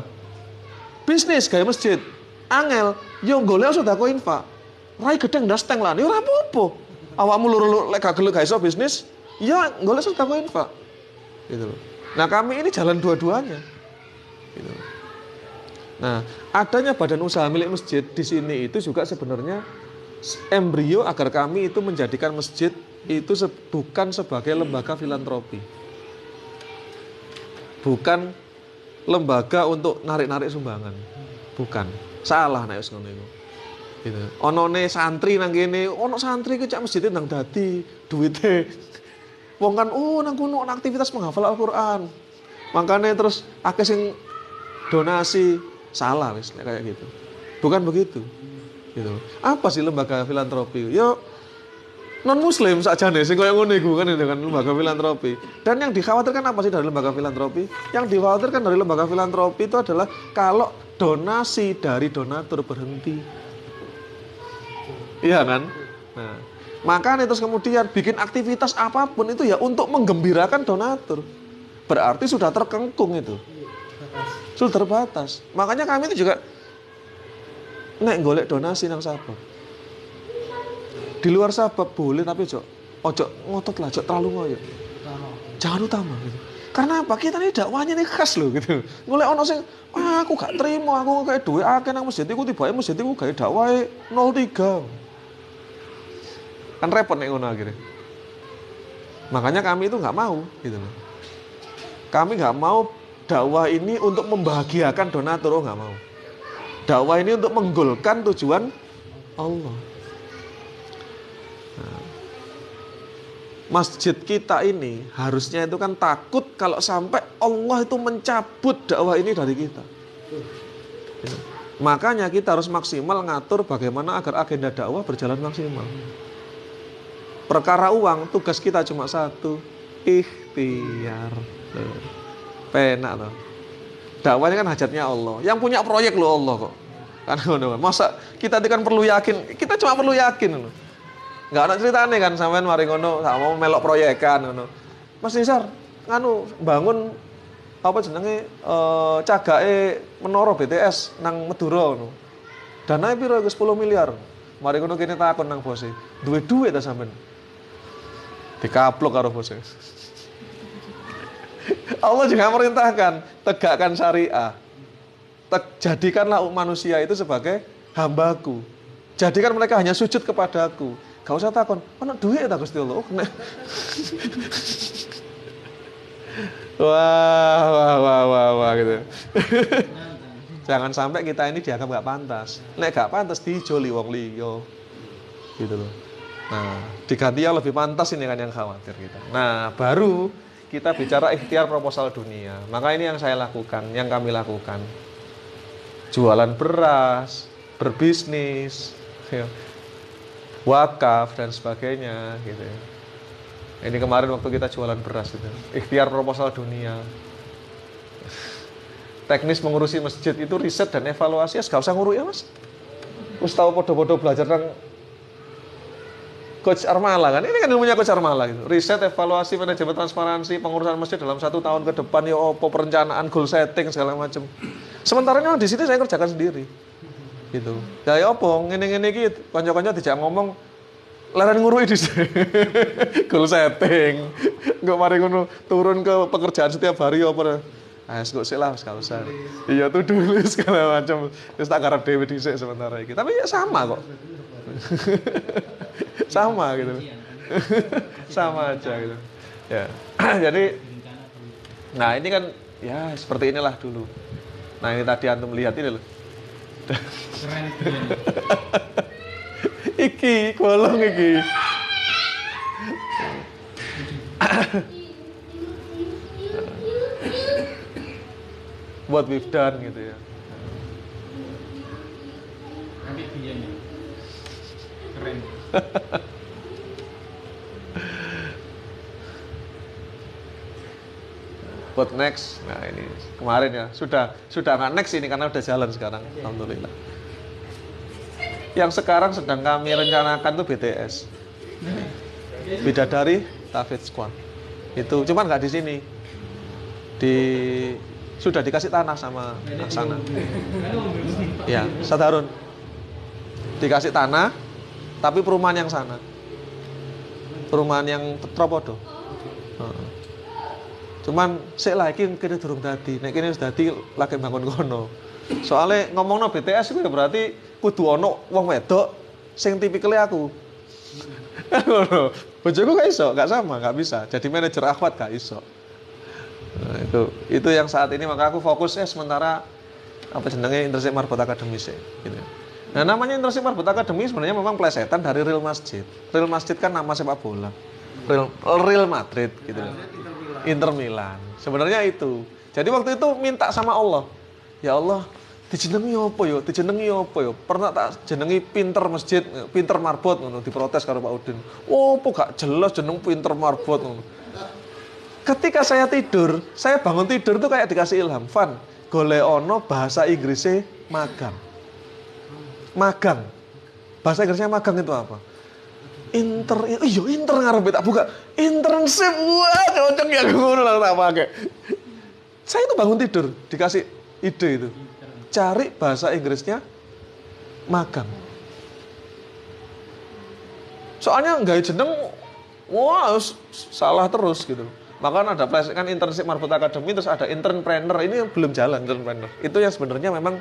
Bisnis kayak masjid. Angel, yo golek sedekah infak. Rai gedeng ndasteng lah, yo ora apa-apa. Awakmu loro lek gak gelek gak iso bisnis, ya golek sedekah infak. Gitu loh. Nah, kami ini jalan dua-duanya. Gitu. Nah, adanya badan usaha milik masjid di sini itu juga sebenarnya embrio agar kami itu menjadikan masjid itu bukan sebagai lembaga filantropi. Bukan lembaga untuk narik-narik sumbangan. Bukan. Salah nek wis ngono iku. Gitu. Onone santri nang kene, ono santri ki cak masjid nang dadi duwite. Wong kan nang kono aktivitas menghafal Al-Qur'an. Makanya terus akeh sing donasi, salah wis kayak gitu. Bukan begitu. Gitu. Apa sih lembaga filantropi? Yo non muslim sakjane sing koyo ngono iku kan dengan lembaga filantropi. Dan yang dikhawatirkan apa sih dari lembaga filantropi? Yang dikhawatirkan dari lembaga filantropi itu adalah kalau donasi dari donatur berhenti. Iya kan? Nah, makanya terus kemudian bikin aktivitas apapun itu ya untuk menggembirakan donatur. Berarti sudah terkengkung itu. Sudah terbatas. Makanya kami itu juga nek golek donasi nang sabab. Di luar sabab boleh tapi ojo ngotot lah, ojo terlalu ngoyo. Jangan utama gitu. Karena apa? Kita ini dakwahnya ini khas loh gitu. Golek ono sing aku gak terima, aku kayak duwe akeh nang masjid iku tibae masjid iku gawe dakwahe 03. Kan repot nek ngono akhirnya. Makanya kami itu nggak mau gitu loh. Kami nggak mau dakwah ini untuk membahagiakan donatur, nggak mau. Dakwah ini untuk menggolkan tujuan Allah. Nah, masjid kita ini harusnya itu kan takut kalau sampai Allah itu mencabut dakwah ini dari kita. Ya. Makanya kita harus maksimal ngatur bagaimana agar agenda dakwah berjalan maksimal. Perkara uang, tugas kita cuma satu, ikhtiar. Penak loh. Dakwahnya kan hajatnya Allah. Yang punya proyek loh Allah kok. Kan ngono. Masa kita kan perlu yakin, kita cuma perlu yakin loh. Enggak ada ceritane kan sampean mari ngono, tak mau melok proyekan ngono. Mas Nisar, nganu bangun apa jenenge cagake menara BTS nang Madura ngono. Danae piro 10 miliar. Mari ngono kene takon nang bose. Duwe duit ta sampean? Dikaplok karo bose. Allah juga merintahkan, tegakkan syariah. Jadikanlah manusia itu sebagai hambaku. Jadikan mereka hanya sujud kepadaku. Gak usah takon, ono duit ta Gusti Allah. Wah gitu. Jangan sampai kita ini dianggap gak pantas. Nek gak pantas dijoli wong liya. Gitu loh. Nah, diganti yang lebih pantas ini kan yang khawatir kita. Nah, baru kita bicara ikhtiar proposal dunia. Maka ini yang saya lakukan, yang kami lakukan. Jualan beras, berbisnis, ya, wakaf dan sebagainya gitu ya. Ini kemarin waktu kita jualan beras itu, ikhtiar proposal dunia. Teknis mengurusi masjid itu riset dan evaluasi, gak usah nguruk ya mas. Terus tahu podo-podo belajar tentang Coach Armala kan, ini kan ilmunya Coach Armala gitu. Riset, evaluasi, manajemen transparansi, pengurusan masjid dalam 1 tahun ke depan, ya opo perencanaan, goal setting segala macam. Sementara di sini saya kerjakan sendiri, gitu. Ya opo, ngene-ngene gitu, kanca-kanca dijak ngomong, leren ngurui di sini, goal setting, nggak mari ngono turun ke pekerjaan setiap hari apa. Kok sih lah, gak usah. Iya tuh dulu segala macam. Terus tak garap dewe dhisik sementara iki. Tapi ya sama kok. Sama gitu. Sama aja gitu. Ya. Jadi nah ini kan ya seperti inilah dulu. Nah ini tadi antum lihat ini loh. Keren. Iki bolong iki. What we've done gitu ya. Nanti dia nih. Keren. What next? Nah ini kemarin ya sudah nggak next ini karena udah jalan sekarang, alhamdulillah. Yang sekarang sedang kami rencanakan tuh BTS, Bidadari Tafid Squad. Itu cuman nggak di sini, sudah dikasih tanah sama sana. Ya, Sadarun dikasih tanah, tapi perumahan yang sana, perumahan yang Tropodo. Cuman sik lah iki kene durung dadi. Nek kene wis dadi lagi bangun kono. Soale ngomongno BTS iku ya berarti kudu ana wong wedok sing tipikale aku. Ngono. Bojoku gak iso, gak sama, gak bisa. Jadi manajer akhwat gak iso. Nah, itu yang saat ini maka aku fokus sementara apa jenenge Internship Marbot Academy sih gitu. Nah, namanya Internship Marbot Academy sebenarnya memang plesetan dari Real Masjid. Real Masjid kan nama sepak bola. Real Madrid gitu. Inter Milan. Sebenarnya itu. Jadi waktu itu minta sama Allah. Ya Allah, dijenengi apa ya? Dijenengi apa ya? Pernah tak jenengi Pinter Masjid, Pinter Marbot ngono diprotes karo Pak Udin. Oh, apa gak jelas jeneng Pinter Marbot ngono. Ketika saya tidur, saya bangun tidur tuh kayak dikasih ilham. Van, golek bahasa Inggrisnya magang. Magang. Bahasa Inggrisnya magang itu apa? Inter ngarepe tak buka. Internship, wah cocok ya ngono lah tak pakai. Saya itu bangun tidur dikasih ide itu. Cari bahasa Inggrisnya magang. Soalnya nggak jeneng, wah salah terus gitu. Maka ada kan Internship Marbot Academy, terus ada Internpreneur. Ini belum jalan Internpreneur. Itu yang sebenarnya memang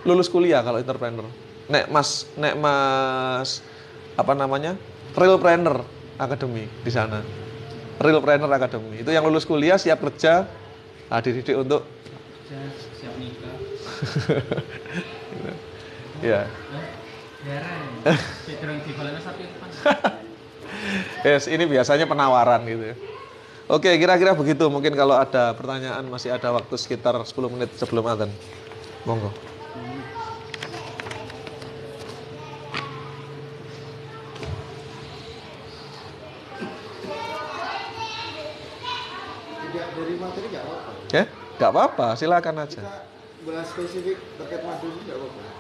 lulus kuliah kalau Internpreneur. Nek mas apa namanya? Realpreneur Academy di sana. Realpreneur Academy. Itu yang lulus kuliah siap kerja, dididik untuk siap nikah. Ya. Heran. Cenderung dibalana sapi depan. Yes, ini biasanya penawaran gitu ya. Oke, kira-kira begitu. Mungkin kalau ada pertanyaan masih ada waktu sekitar 10 menit sebelum adzan. Monggo. Tidak dari materi nggak apa-apa. Ya, nggak apa-apa. Silakan aja. Kita bahas spesifik terkait materi nggak apa-apa.